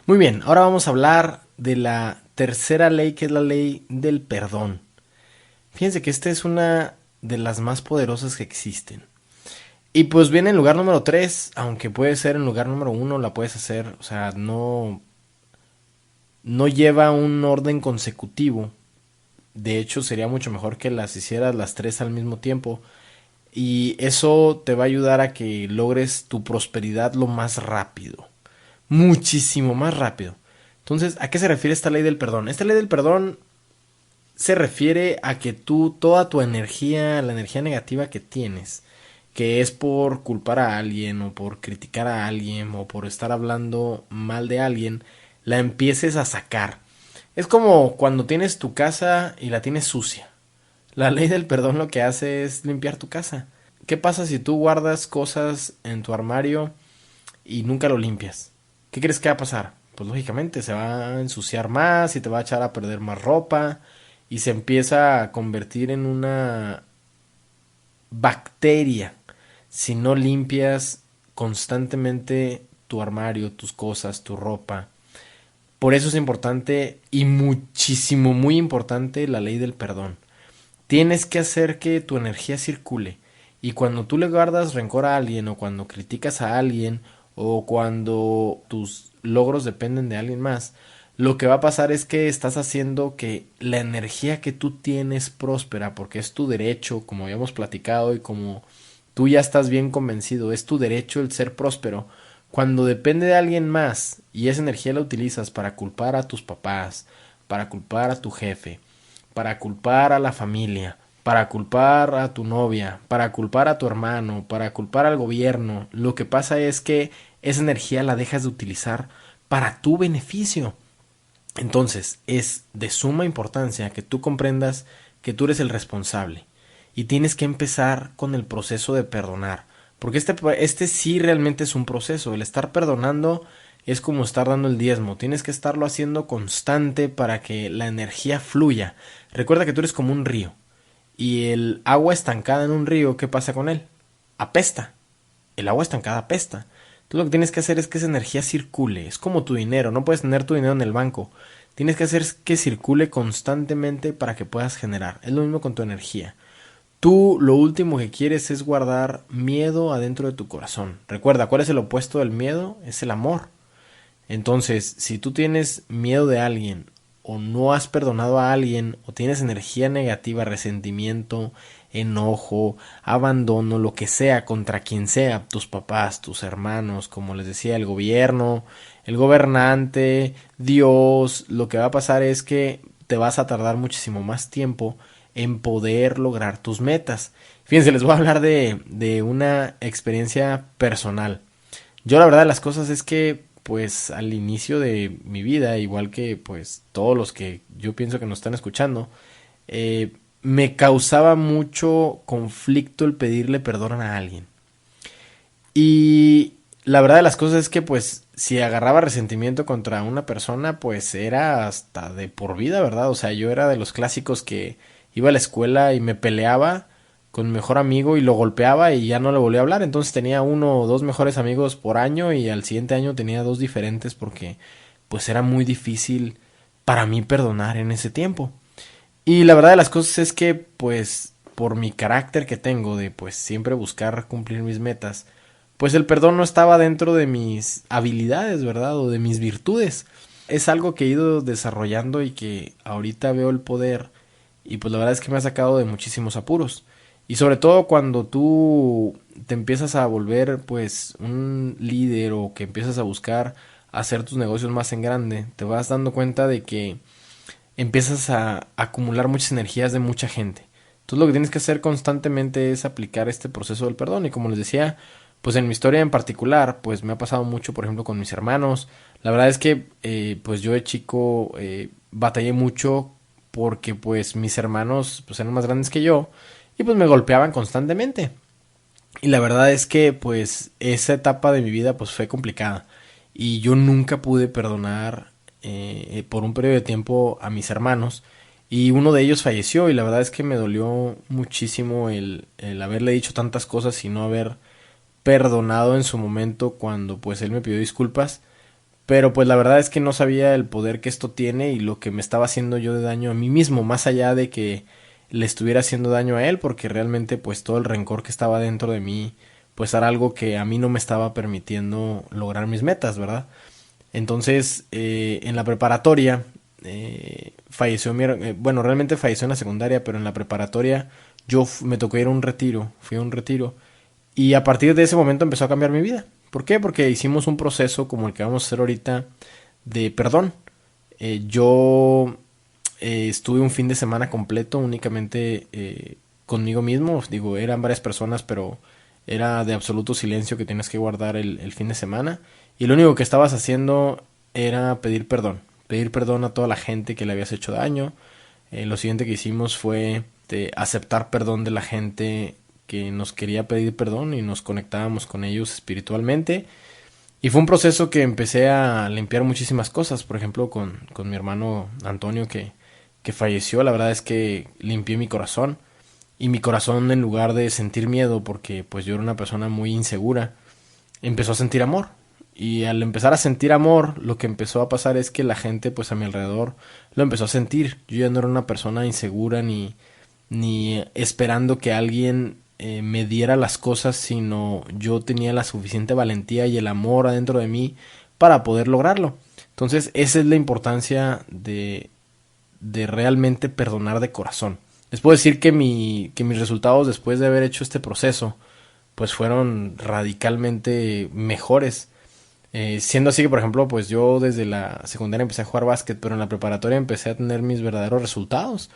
[SPEAKER 1] Muy bien, ahora vamos a hablar de la tercera ley, que es la ley del perdón. Fíjense que esta es una de las más poderosas que existen. Y pues viene en lugar número 3, aunque puede ser en lugar número 1, la puedes hacer, o sea, no lleva un orden consecutivo. De hecho, sería mucho mejor que las hicieras las tres al mismo tiempo. Y eso te va a ayudar a que logres tu prosperidad lo más rápido. Muchísimo más rápido. Entonces, ¿a qué se refiere esta ley del perdón? Esta ley del perdón se refiere a que tú, toda tu energía, la energía negativa que tienes, que es por culpar a alguien o por criticar a alguien o por estar hablando mal de alguien, la empieces a sacar. Es como cuando tienes tu casa y la tienes sucia. La ley del perdón lo que hace es limpiar tu casa. ¿Qué pasa si tú guardas cosas en tu armario y nunca lo limpias? ¿Qué crees que va a pasar? Pues lógicamente se va a ensuciar más y te va a echar a perder más ropa y se empieza a convertir en una bacteria si no limpias constantemente tu armario, tus cosas, tu ropa. Por eso es importante y muchísimo, muy importante la ley del perdón. Tienes que hacer que tu energía circule. Y cuando tú le guardas rencor a alguien o cuando criticas a alguien o cuando tus logros dependen de alguien más, lo que va a pasar es que estás haciendo que la energía que tú tienes próspera, porque es tu derecho, como habíamos platicado y como tú ya estás bien convencido, es tu derecho el ser próspero. Cuando depende de alguien más y esa energía la utilizas para culpar a tus papás, para culpar a tu jefe, para culpar a la familia, para culpar a tu novia, para culpar a tu hermano, para culpar al gobierno, lo que pasa es que esa energía la dejas de utilizar para tu beneficio. Entonces, es de suma importancia que tú comprendas que tú eres el responsable y tienes que empezar con el proceso de perdonar, porque este sí realmente es un proceso. El estar perdonando es como estar dando el diezmo, tienes que estarlo haciendo constante para que la energía fluya. Recuerda que tú eres como un río y el agua estancada en un río, ¿qué pasa con él? Apesta. El agua estancada apesta. Tú lo que tienes que hacer es que esa energía circule. Es como tu dinero. No puedes tener tu dinero en el banco. Tienes que hacer que circule constantemente para que puedas generar. Es lo mismo con tu energía. Tú lo último que quieres es guardar miedo adentro de tu corazón. Recuerda, ¿cuál es el opuesto del miedo? Es el amor. Entonces, si tú tienes miedo de alguien o no has perdonado a alguien o tienes energía negativa, resentimiento, enojo, abandono, lo que sea contra quien sea, tus papás, tus hermanos, como les decía, el gobierno, el gobernante, Dios, lo que va a pasar es que te vas a tardar muchísimo más tiempo en poder lograr tus metas. Fíjense, les voy a hablar de una experiencia personal. Yo la verdad de las cosas es que pues al inicio de mi vida, igual que pues todos los que yo pienso que nos están escuchando, me causaba mucho conflicto el pedirle perdón a alguien. Y la verdad de las cosas es que pues si agarraba resentimiento contra una persona pues era hasta de por vida, ¿verdad? O sea, yo era de los clásicos que iba a la escuela y me peleaba con mi mejor amigo y lo golpeaba y ya no le volví a hablar. Entonces tenía uno o dos mejores amigos por año y al siguiente año tenía dos diferentes porque pues era muy difícil para mí perdonar en ese tiempo. Y la verdad de las cosas es que pues por mi carácter que tengo de pues siempre buscar cumplir mis metas, pues el perdón no estaba dentro de mis habilidades, ¿verdad? O de mis virtudes. Es algo que he ido desarrollando y que ahorita veo el poder y pues la verdad es que me ha sacado de muchísimos apuros. Y sobre todo cuando tú te empiezas a volver pues un líder o que empiezas a buscar hacer tus negocios más en grande, te vas dando cuenta de que empiezas a acumular muchas energías de mucha gente. Entonces lo que tienes que hacer constantemente es aplicar este proceso del perdón. Y como les decía, pues en mi historia en particular, pues me ha pasado mucho, por ejemplo, con mis hermanos. La verdad es que pues yo de chico batallé mucho porque pues mis hermanos pues eran más grandes que yo y pues me golpeaban constantemente. Y la verdad es que pues esa etapa de mi vida pues fue complicada y yo nunca pude perdonar por un periodo de tiempo a mis hermanos y uno de ellos falleció y la verdad es que me dolió muchísimo el haberle dicho tantas cosas y no haber perdonado en su momento cuando pues él me pidió disculpas, pero pues la verdad es que no sabía el poder que esto tiene y lo que me estaba haciendo yo de daño a mí mismo, más allá de que le estuviera haciendo daño a él, porque realmente pues todo el rencor que estaba dentro de mí pues era algo que a mí no me estaba permitiendo lograr mis metas, ¿verdad? Entonces en la preparatoria falleció bueno, realmente falleció en la secundaria, pero en la preparatoria me tocó ir a un retiro, fui a un retiro y a partir de ese momento empezó a cambiar mi vida. ¿Por qué? Porque hicimos un proceso como el que vamos a hacer ahorita de perdón. Yo estuve un fin de semana completo únicamente conmigo mismo. Digo, eran varias personas, pero era de absoluto silencio que tienes que guardar el fin de semana. Y lo único que estabas haciendo era pedir perdón. Pedir perdón a toda la gente que le habías hecho daño. Lo siguiente que hicimos fue aceptar perdón de la gente que nos quería pedir perdón y nos conectábamos con ellos espiritualmente. Y fue un proceso que empecé a limpiar muchísimas cosas, por ejemplo con mi hermano Antonio que falleció, la verdad es que limpié mi corazón y mi corazón en lugar de sentir miedo porque pues yo era una persona muy insegura, empezó a sentir amor. Y al empezar a sentir amor, lo que empezó a pasar es que la gente pues a mi alrededor lo empezó a sentir. Yo ya no era una persona insegura ni esperando que alguien me diera las cosas, sino yo tenía la suficiente valentía y el amor adentro de mí para poder lograrlo. Entonces esa es la importancia de realmente perdonar de corazón. Les puedo decir que mis resultados después de haber hecho este proceso pues fueron radicalmente mejores. Siendo así que, por ejemplo, pues yo desde la secundaria empecé a jugar básquet, pero en la preparatoria empecé a tener mis verdaderos resultados.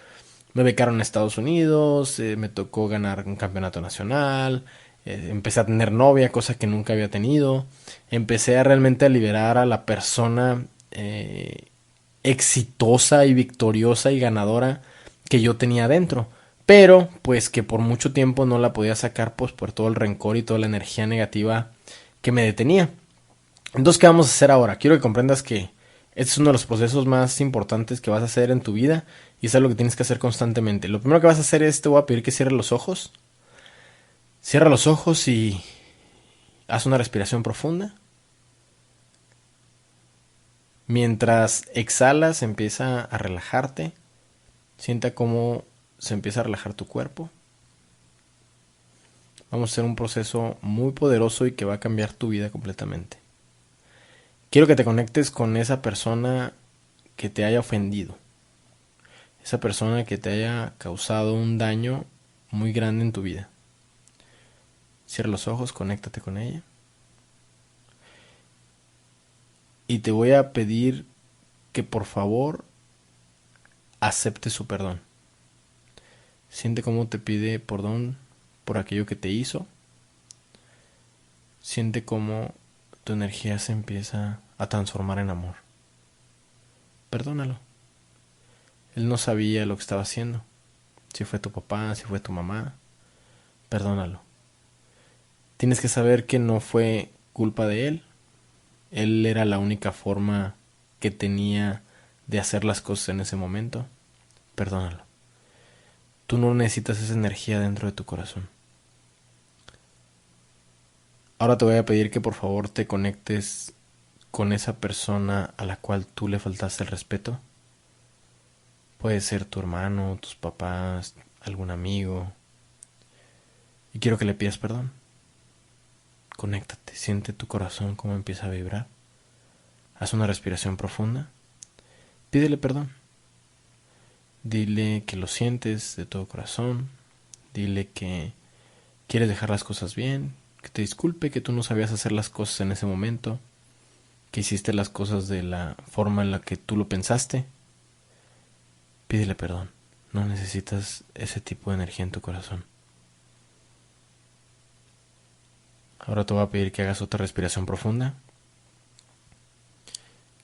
[SPEAKER 1] Me becaron en Estados Unidos, me tocó ganar un campeonato nacional, empecé a tener novia, cosa que nunca había tenido. Empecé a realmente a liberar a la persona exitosa y victoriosa y ganadora que yo tenía dentro. Pero, pues que por mucho tiempo no la podía sacar, pues por todo el rencor y toda la energía negativa que me detenía. Entonces, ¿qué vamos a hacer ahora? Quiero que comprendas que este es uno de los procesos más importantes que vas a hacer en tu vida y es algo que tienes que hacer constantemente. Lo primero que vas a hacer es, te voy a pedir que cierres los ojos. Cierra los ojos y haz una respiración profunda. Mientras exhalas, empieza a relajarte. Sienta cómo se empieza a relajar tu cuerpo. Vamos a hacer un proceso muy poderoso y que va a cambiar tu vida completamente. Quiero que te conectes con esa persona que te haya ofendido. Esa persona que te haya causado un daño muy grande en tu vida. Cierra los ojos, conéctate con ella. Y te voy a pedir que por favor aceptes su perdón. Siente cómo te pide perdón por aquello que te hizo. Siente cómo tu energía se empieza a transformar en amor. Perdónalo. Él no sabía lo que estaba haciendo. Si fue tu papá, si fue tu mamá, perdónalo. Tienes que saber que no fue culpa de él. Él era la única forma que tenía de hacer las cosas en ese momento. Perdónalo. Tú no necesitas esa energía dentro de tu corazón. Ahora te voy a pedir que por favor te conectes con esa persona a la cual tú le faltaste el respeto. Puede ser tu hermano, tus papás, algún amigo. Y quiero que le pidas perdón. Conéctate, siente tu corazón cómo empieza a vibrar. Haz una respiración profunda. Pídele perdón. Dile que lo sientes de todo corazón. Dile que quieres dejar las cosas bien, que te disculpe, que tú no sabías hacer las cosas en ese momento, que hiciste las cosas de la forma en la que tú lo pensaste. Pídele perdón. No necesitas ese tipo de energía en tu corazón. Ahora te voy a pedir que hagas otra respiración profunda.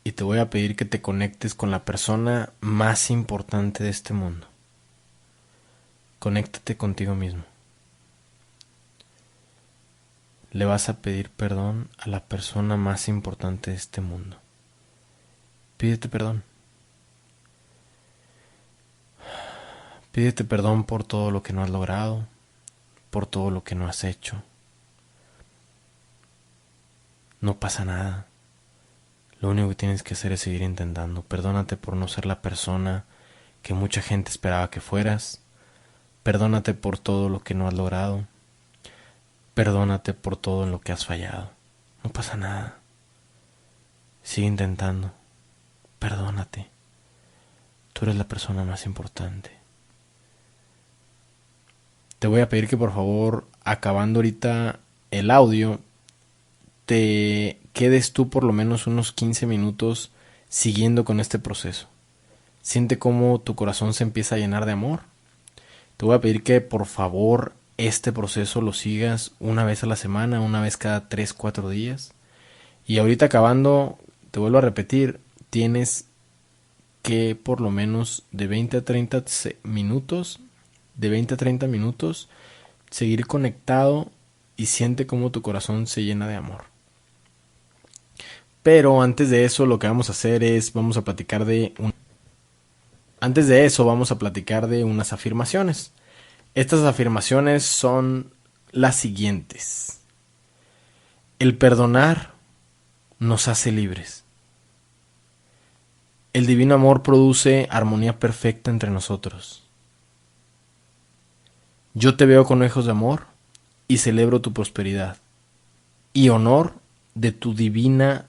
[SPEAKER 1] Y te voy a pedir que te conectes con la persona más importante de este mundo. Conéctate contigo mismo. Le vas a pedir perdón a la persona más importante de este mundo. Pídete perdón. Pídete perdón por todo lo que no has logrado, por todo lo que no has hecho. No pasa nada. Lo único que tienes que hacer es seguir intentando. Perdónate por no ser la persona que mucha gente esperaba que fueras. Perdónate por todo lo que no has logrado. Perdónate por todo en lo que has fallado. No pasa nada. Sigue intentando. Perdónate. Tú eres la persona más importante. Te voy a pedir que por favor, acabando ahorita el audio, te quedes tú por lo menos unos 15 minutos siguiendo con este proceso. Siente cómo tu corazón se empieza a llenar de amor. Te voy a pedir que por favor este proceso lo sigas una vez a la semana, una vez cada 3-4 días. Y ahorita acabando, te vuelvo a repetir, tienes que por lo menos de 20 a 30 minutos, seguir conectado y siente cómo tu corazón se llena de amor. Pero antes de eso lo que vamos a hacer es, vamos a platicar de unas afirmaciones. Estas afirmaciones son las siguientes. El perdonar nos hace libres. El divino amor produce armonía perfecta entre nosotros. Yo te veo con ojos de amor y celebro tu prosperidad y honor de tu divina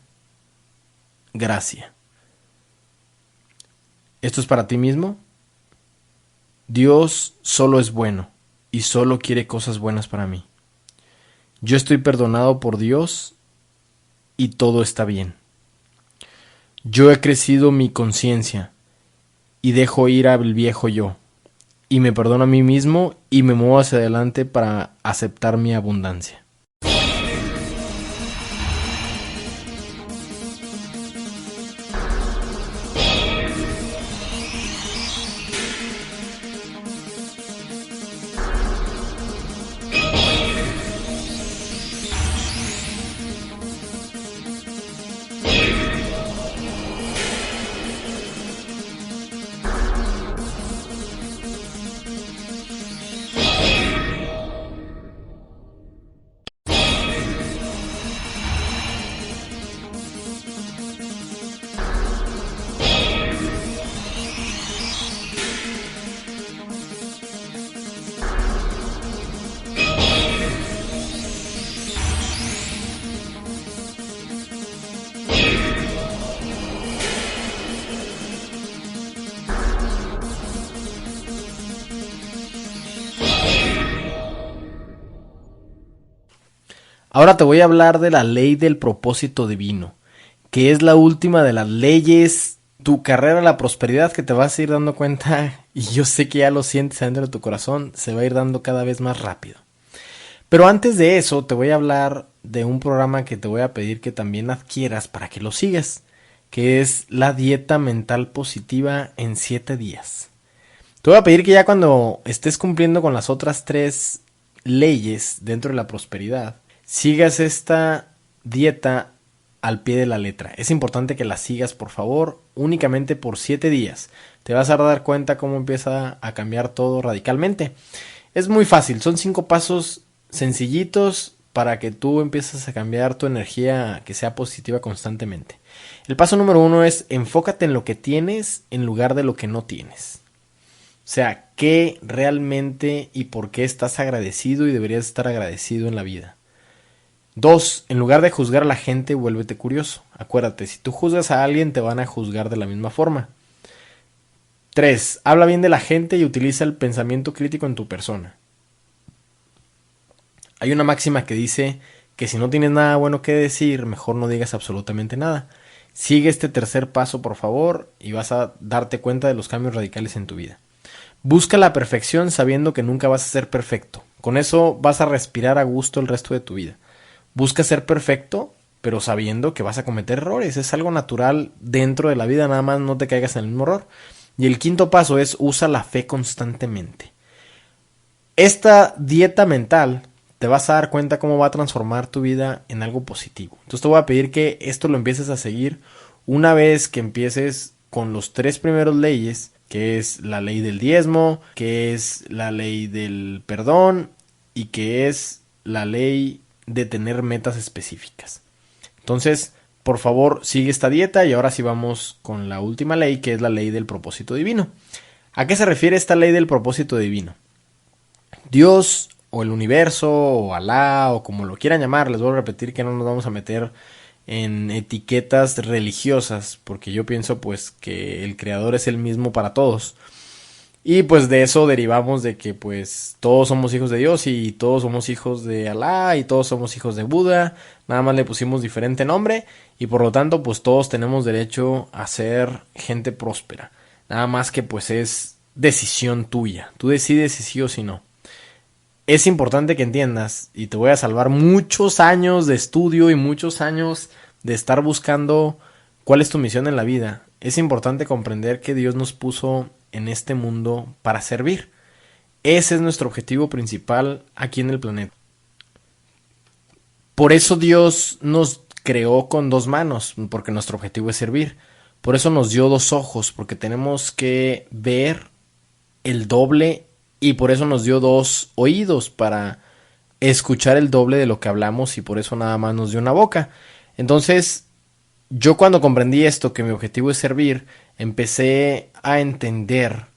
[SPEAKER 1] gracia. ¿Esto es para ti mismo? Dios solo es bueno y solo quiere cosas buenas para mí. Yo estoy perdonado por Dios y todo está bien. Yo he crecido mi conciencia y dejo ir al viejo yo y me perdono a mí mismo y me muevo hacia adelante para aceptar mi abundancia. Ahora te voy a hablar de la ley del propósito divino, que es la última de las leyes, tu carrera a la prosperidad, que te vas a ir dando cuenta, y yo sé que ya lo sientes adentro de tu corazón, se va a ir dando cada vez más rápido. Pero antes de eso te voy a hablar de un programa que te voy a pedir que también adquieras para que lo sigas, que es la dieta mental positiva en 7 días. Te voy a pedir que ya cuando estés cumpliendo con las otras 3 leyes dentro de la prosperidad, sigas esta dieta al pie de la letra. Es importante que la sigas, por favor, únicamente por 7 días. Te vas a dar cuenta cómo empieza a cambiar todo radicalmente. Es muy fácil, son 5 pasos sencillitos para que tú empieces a cambiar tu energía que sea positiva constantemente. El paso número 1 es enfócate en lo que tienes en lugar de lo que no tienes. O sea, ¿qué realmente y por qué estás agradecido y deberías estar agradecido en la vida? 2. En lugar de juzgar a la gente, vuélvete curioso. Acuérdate, si tú juzgas a alguien, te van a juzgar de la misma forma. 3. Habla bien de la gente y utiliza el pensamiento crítico en tu persona. Hay una máxima que dice que si no tienes nada bueno que decir, mejor no digas absolutamente nada. Sigue este tercer paso, por favor, y vas a darte cuenta de los cambios radicales en tu vida. Busca la perfección sabiendo que nunca vas a ser perfecto. Con eso vas a respirar a gusto el resto de tu vida. Busca ser perfecto, pero sabiendo que vas a cometer errores. Es algo natural dentro de la vida, nada más no te caigas en el mismo error. Y el quinto paso es usa la fe constantemente. Esta dieta mental te vas a dar cuenta cómo va a transformar tu vida en algo positivo. Entonces te voy a pedir que esto lo empieces a seguir una vez que empieces con los 3 primeros leyes, que es la ley del diezmo, que es la ley del perdón y que es la ley de tener metas específicas. Entonces, por favor, sigue esta dieta y ahora sí vamos con la última ley, que es la ley del propósito divino. ¿A qué se refiere esta ley del propósito divino? Dios o el universo o Alá o como lo quieran llamar, les voy a repetir que no nos vamos a meter en etiquetas religiosas porque yo pienso pues que el creador es el mismo para todos. Y pues de eso derivamos de que pues todos somos hijos de Dios y todos somos hijos de Alá y todos somos hijos de Buda, nada más le pusimos diferente nombre y por lo tanto pues todos tenemos derecho a ser gente próspera, nada más que pues es decisión tuya, tú decides si sí o si no. Es importante que entiendas y te voy a salvar muchos años de estudio y muchos años de estar buscando cuál es tu misión en la vida. Es importante comprender que Dios nos puso en este mundo para servir. Ese es nuestro objetivo principal aquí en el planeta. Por eso Dios nos creó con 2 manos, porque nuestro objetivo es servir. Por eso nos dio 2 ojos, porque tenemos que ver el doble, y por eso nos dio 2 oídos para escuchar el doble de lo que hablamos, y por eso nada más nos dio una boca. Entonces, yo cuando comprendí esto, que mi objetivo es servir, empecé a entender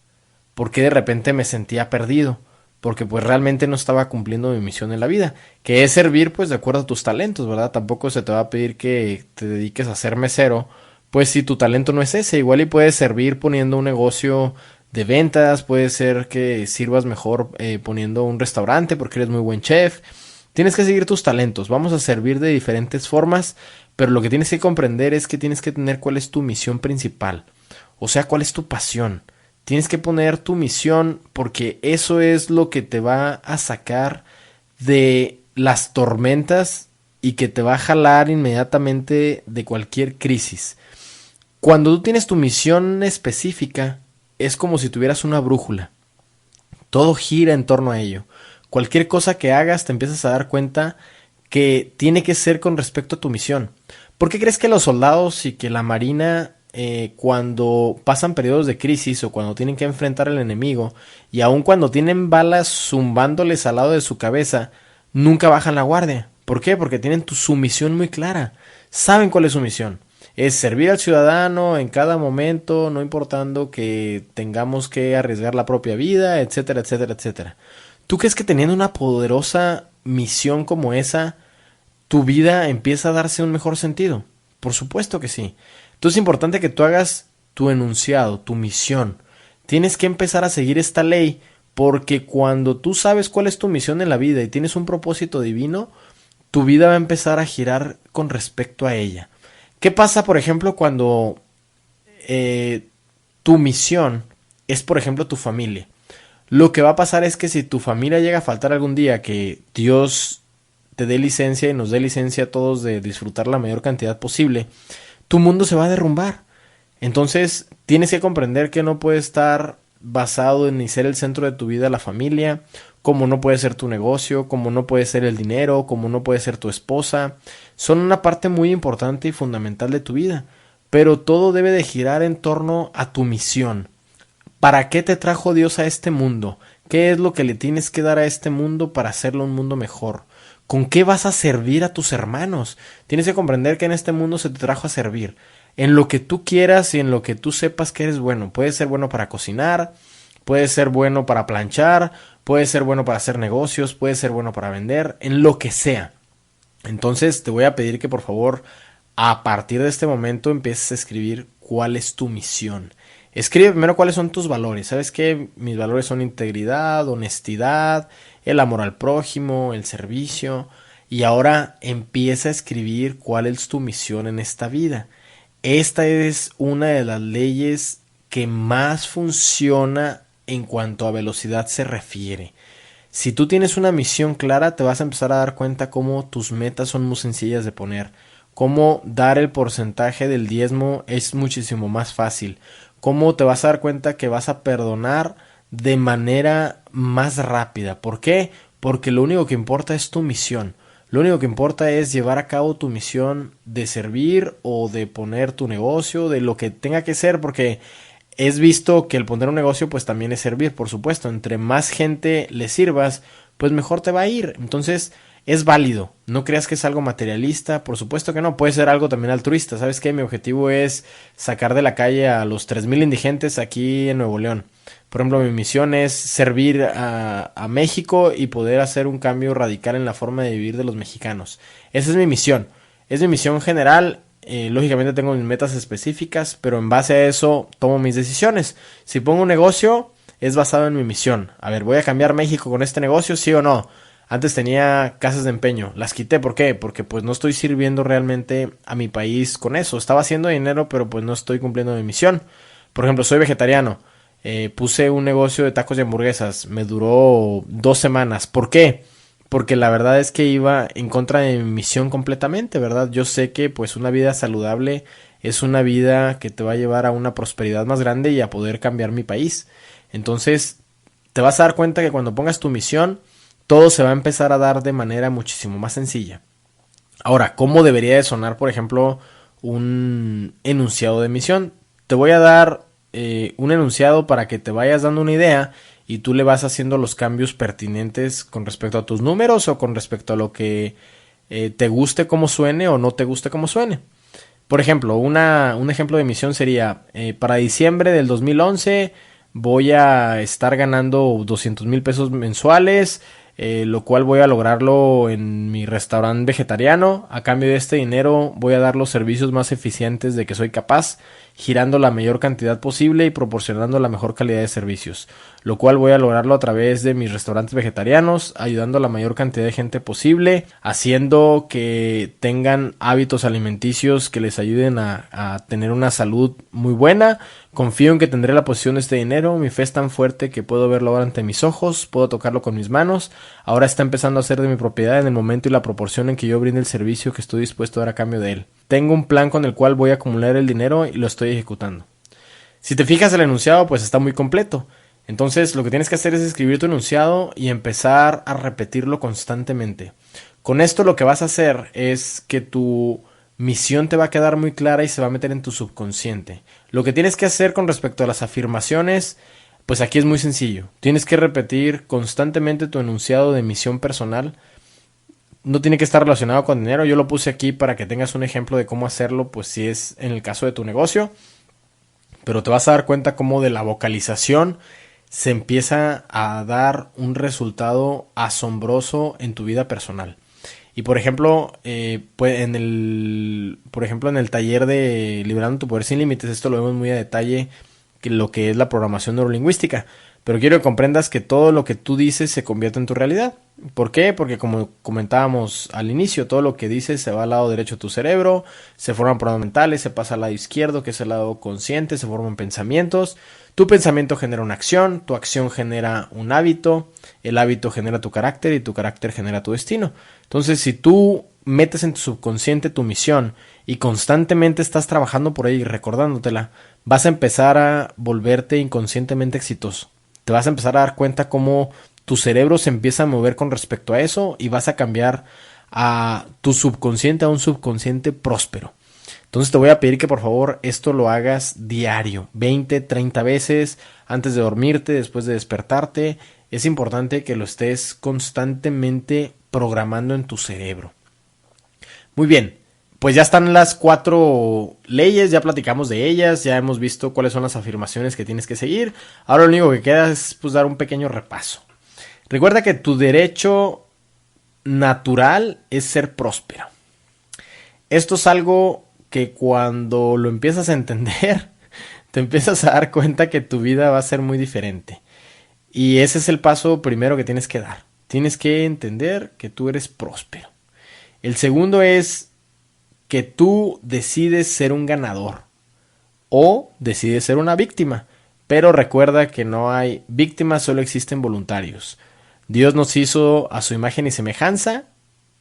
[SPEAKER 1] por qué de repente me sentía perdido, porque pues realmente no estaba cumpliendo mi misión en la vida, que es servir pues de acuerdo a tus talentos, ¿verdad? Tampoco se te va a pedir que te dediques a ser mesero, pues si tu talento no es ese, igual y puedes servir poniendo un negocio de ventas, puede ser que sirvas mejor poniendo un restaurante porque eres muy buen chef. Tienes que seguir tus talentos, vamos a servir de diferentes formas, pero lo que tienes que comprender es que tienes que tener cuál es tu misión principal, o sea, cuál es tu pasión. Tienes que poner tu misión porque eso es lo que te va a sacar de las tormentas y que te va a jalar inmediatamente de cualquier crisis. Cuando tú tienes tu misión específica, es como si tuvieras una brújula. Todo gira en torno a ello. Cualquier cosa que hagas te empiezas a dar cuenta que tiene que ser con respecto a tu misión. ¿Por qué crees que los soldados y que la marina cuando pasan periodos de crisis o cuando tienen que enfrentar al enemigo y aun cuando tienen balas zumbándoles al lado de su cabeza, nunca bajan la guardia? ¿Por qué? Porque tienen su misión muy clara. Saben cuál es su misión. Es servir al ciudadano en cada momento, no importando que tengamos que arriesgar la propia vida, etcétera, etcétera, etcétera. ¿Tú crees que teniendo una poderosa misión como esa, tu vida empieza a darse un mejor sentido? Por supuesto que sí. Entonces es importante que tú hagas tu enunciado, tu misión. Tienes que empezar a seguir esta ley porque cuando tú sabes cuál es tu misión en la vida y tienes un propósito divino, tu vida va a empezar a girar con respecto a ella. ¿Qué pasa, por ejemplo, cuando tu misión es, por ejemplo, tu familia? Lo que va a pasar es que si tu familia llega a faltar algún día, que Dios te dé licencia y nos dé licencia a todos de disfrutar la mayor cantidad posible, tu mundo se va a derrumbar. Entonces tienes que comprender que no puede estar basado en ni ser el centro de tu vida la familia, como no puede ser tu negocio, como no puede ser el dinero, como no puede ser tu esposa. Son una parte muy importante y fundamental de tu vida, pero todo debe de girar en torno a tu misión. ¿Para qué te trajo Dios a este mundo? ¿Qué es lo que le tienes que dar a este mundo para hacerlo un mundo mejor? ¿Con qué vas a servir a tus hermanos? Tienes que comprender que en este mundo se te trajo a servir. En lo que tú quieras y en lo que tú sepas que eres bueno. Puedes ser bueno para cocinar, puedes ser bueno para planchar, puedes ser bueno para hacer negocios, puedes ser bueno para vender, en lo que sea. Entonces te voy a pedir que por favor a partir de este momento empieces a escribir cuál es tu misión. Escribe primero cuáles son tus valores. ¿Sabes qué? Mis valores son integridad, honestidad, el amor al prójimo, el servicio. Y ahora empieza a escribir cuál es tu misión en esta vida. Esta es una de las leyes que más funciona en cuanto a velocidad se refiere. Si tú tienes una misión clara, te vas a empezar a dar cuenta cómo tus metas son muy sencillas de poner. Cómo dar el porcentaje del diezmo es muchísimo más fácil. Cómo te vas a dar cuenta que vas a perdonar de manera más rápida. ¿Por qué? Porque lo único que importa es tu misión. Lo único que importa es llevar a cabo tu misión de servir o de poner tu negocio, de lo que tenga que ser, porque es visto que el poner un negocio pues también es servir, por supuesto. Entre más gente le sirvas, pues mejor te va a ir. Entonces es válido. No creas que es algo materialista, por supuesto que no. Puede ser algo también altruista. ¿Sabes qué? Mi objetivo es sacar de la calle a los 3,000 indigentes aquí en Nuevo León. Por ejemplo, mi misión es servir a México y poder hacer un cambio radical en la forma de vivir de los mexicanos. Esa es mi misión. Es mi misión general. Lógicamente tengo mis metas específicas, pero en base a eso tomo mis decisiones. Si pongo un negocio, es basado en mi misión. A ver, ¿voy a cambiar México con este negocio? ¿Sí o no? Antes tenía casas de empeño, las quité. ¿Por qué? Porque pues no estoy sirviendo realmente a mi país con eso. Estaba haciendo dinero, pero pues no estoy cumpliendo mi misión. Por ejemplo, soy vegetariano. Puse un negocio de tacos y hamburguesas. Me duró 2 semanas. ¿Por qué? Porque la verdad es que iba en contra de mi misión completamente, ¿verdad? Yo sé que pues una vida saludable es una vida que te va a llevar a una prosperidad más grande y a poder cambiar mi país. Entonces, te vas a dar cuenta que cuando pongas tu misión, todo se va a empezar a dar de manera muchísimo más sencilla. Ahora, ¿cómo debería de sonar, por ejemplo, un enunciado de misión? Te voy a dar un enunciado para que te vayas dando una idea y tú le vas haciendo los cambios pertinentes con respecto a tus números o con respecto a lo que te guste cómo suene o no te guste cómo suene. Por ejemplo, un ejemplo de misión sería, para diciembre del 2011 voy a estar ganando 200,000 pesos mensuales, lo cual voy a lograrlo en mi restaurante vegetariano. A cambio de este dinero voy a dar los servicios más eficientes de que soy capaz, girando la mayor cantidad posible y proporcionando la mejor calidad de servicios, lo cual voy a lograrlo a través de mis restaurantes vegetarianos, ayudando a la mayor cantidad de gente posible, haciendo que tengan hábitos alimenticios que les ayuden a tener una salud muy buena. Confío en que tendré la posesión de este dinero, mi fe es tan fuerte que puedo verlo ahora ante mis ojos, puedo tocarlo con mis manos, ahora está empezando a ser de mi propiedad en el momento y la proporción en que yo brinde el servicio que estoy dispuesto a dar a cambio de él. Tengo un plan con el cual voy a acumular el dinero y lo estoy ejecutando. Si te fijas, el enunciado pues está muy completo. Entonces lo que tienes que hacer es escribir tu enunciado y empezar a repetirlo constantemente. Con esto lo que vas a hacer es que tu misión te va a quedar muy clara y se va a meter en tu subconsciente. Lo que tienes que hacer con respecto a las afirmaciones, pues aquí es muy sencillo. Tienes que repetir constantemente tu enunciado de misión personal. No tiene que estar relacionado con dinero. Yo lo puse aquí para que tengas un ejemplo de cómo hacerlo, pues si es en el caso de tu negocio. Pero te vas a dar cuenta cómo de la vocalización se empieza a dar un resultado asombroso en tu vida personal. Y por ejemplo, pues en el taller de Liberando tu Poder Sin Límites, esto lo vemos muy a detalle, que lo que es la programación neurolingüística. Pero quiero que comprendas que todo lo que tú dices se convierte en tu realidad. ¿Por qué? Porque como comentábamos al inicio, todo lo que dices se va al lado derecho de tu cerebro, se forman programas mentales, se pasa al lado izquierdo, que es el lado consciente, se forman pensamientos. Tu pensamiento genera una acción, tu acción genera un hábito, el hábito genera tu carácter y tu carácter genera tu destino. Entonces, si tú metes en tu subconsciente tu misión y constantemente estás trabajando por ahí y recordándotela, vas a empezar a volverte inconscientemente exitoso. Te vas a empezar a dar cuenta cómo tu cerebro se empieza a mover con respecto a eso y vas a cambiar a tu subconsciente a un subconsciente próspero. Entonces te voy a pedir que por favor esto lo hagas diario, 20, 30 veces, antes de dormirte, después de despertarte. Es importante que lo estés constantemente programando en tu cerebro. Muy bien, pues ya están las 4 leyes, ya platicamos de ellas, ya hemos visto cuáles son las afirmaciones que tienes que seguir. Ahora lo único que queda es pues dar un pequeño repaso. Recuerda que tu derecho natural es ser próspero. Esto es algo que cuando lo empiezas a entender, te empiezas a dar cuenta que tu vida va a ser muy diferente. Y ese es el paso primero que tienes que dar. Tienes que entender que tú eres próspero. El segundo es que tú decides ser un ganador o decides ser una víctima. Pero recuerda que no hay víctimas, solo existen voluntarios. Dios nos hizo a su imagen y semejanza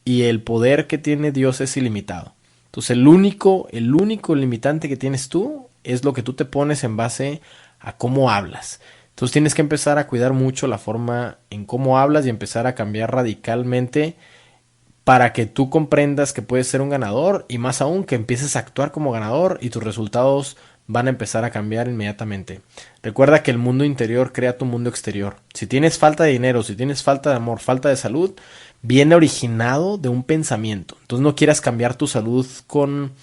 [SPEAKER 1] y el poder que tiene Dios es ilimitado. Entonces el único limitante que tienes tú es lo que tú te pones en base a cómo hablas. Entonces tienes que empezar a cuidar mucho la forma en cómo hablas y empezar a cambiar radicalmente para que tú comprendas que puedes ser un ganador y más aún que empieces a actuar como ganador y tus resultados van a empezar a cambiar inmediatamente. Recuerda que el mundo interior crea tu mundo exterior. Si tienes falta de dinero, si tienes falta de amor, falta de salud, viene originado de un pensamiento. Entonces no quieras cambiar tu salud con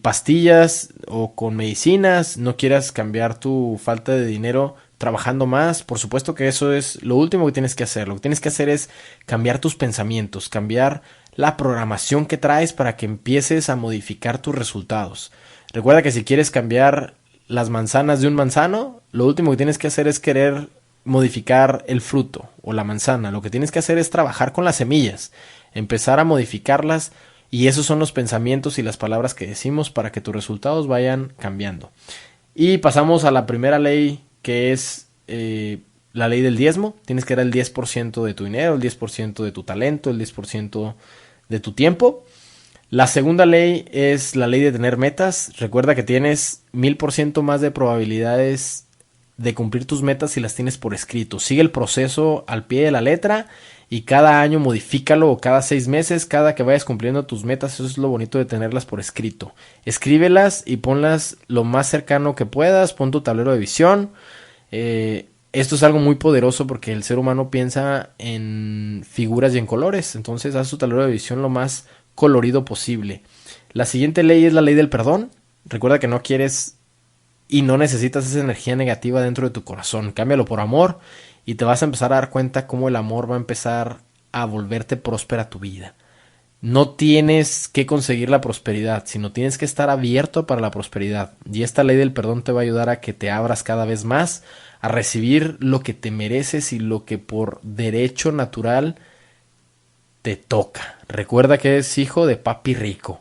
[SPEAKER 1] pastillas o con medicinas, no quieras cambiar tu falta de dinero trabajando más. Por supuesto que eso es lo último que tienes que hacer. Lo que tienes que hacer es cambiar tus pensamientos, cambiar la programación que traes para que empieces a modificar tus resultados. Recuerda que si quieres cambiar las manzanas de un manzano, lo último que tienes que hacer es querer modificar el fruto o la manzana. Lo que tienes que hacer es trabajar con las semillas, empezar a modificarlas, y esos son los pensamientos y las palabras que decimos para que tus resultados vayan cambiando. Y pasamos a la primera ley, que es la ley del diezmo. Tienes que dar el 10% de tu dinero, el 10% de tu talento, el 10% de tu tiempo. La segunda ley es la ley de tener metas. Recuerda que tienes 1000% más de probabilidades de cumplir tus metas si las tienes por escrito. Sigue el proceso al pie de la letra y cada año modifícalo, o cada 6 meses, cada que vayas cumpliendo tus metas. Eso es lo bonito de tenerlas por escrito. Escríbelas y ponlas lo más cercano que puedas. Pon tu tablero de visión. Esto es algo muy poderoso porque el ser humano piensa en figuras y en colores. Entonces haz tu tablero de visión lo más colorido posible. La siguiente ley es la ley del perdón. Recuerda que no quieres y no necesitas esa energía negativa dentro de tu corazón. Cámbialo por amor y te vas a empezar a dar cuenta cómo el amor va a empezar a volverte próspera tu vida. No tienes que conseguir la prosperidad, sino tienes que estar abierto para la prosperidad. Y esta ley del perdón te va a ayudar a que te abras cada vez más, a recibir lo que te mereces y lo que por derecho natural te toca. Recuerda que eres hijo de papi rico.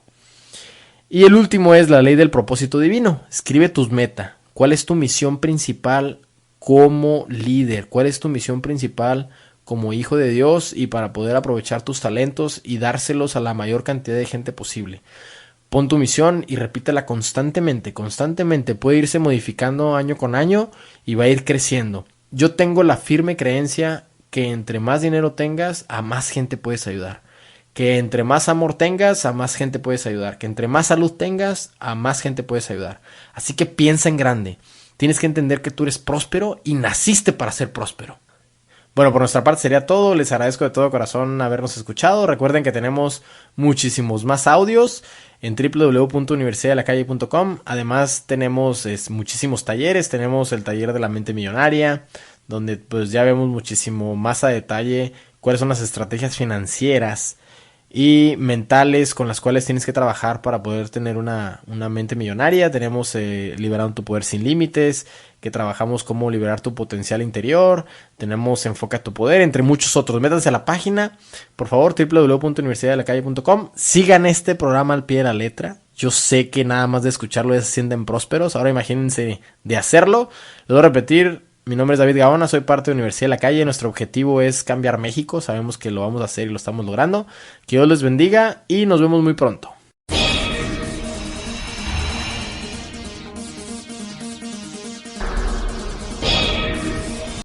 [SPEAKER 1] Y el último es la ley del propósito divino. Escribe tus metas. ¿Cuál es tu misión principal como líder? ¿Cuál es tu misión principal como hijo de Dios y para poder aprovechar tus talentos y dárselos a la mayor cantidad de gente posible? Pon tu misión y repítela constantemente. Constantemente puede irse modificando año con año y va a ir creciendo. Yo tengo la firme creencia que entre más dinero tengas, a más gente puedes ayudar. Que entre más amor tengas, a más gente puedes ayudar. Que entre más salud tengas, a más gente puedes ayudar. Así que piensa en grande. Tienes que entender que tú eres próspero y naciste para ser próspero. Bueno, por nuestra parte sería todo. Les agradezco de todo corazón habernos escuchado. Recuerden que tenemos muchísimos más audios en www.universidadelacalle.com. Además tenemos muchísimos talleres. Tenemos el taller de la mente millonaria, donde pues ya vemos muchísimo más a detalle cuáles son las estrategias financieras y mentales con las cuales tienes que trabajar para poder tener una mente millonaria. Tenemos Liberando tu Poder Sin Límites, que trabajamos cómo liberar tu potencial interior. Tenemos Enfoca tu Poder, entre muchos otros. Métanse a la página, por favor, www.universidadelacalle.com. Sigan este programa al pie de la letra. Yo sé que nada más de escucharlo ya se sienten prósperos. Ahora imagínense de hacerlo. Lo voy a repetir. Mi nombre es David Gaona, soy parte de Universidad de la Calle. Nuestro objetivo es cambiar México. Sabemos que lo vamos a hacer y lo estamos logrando. Que Dios les bendiga y nos vemos muy pronto.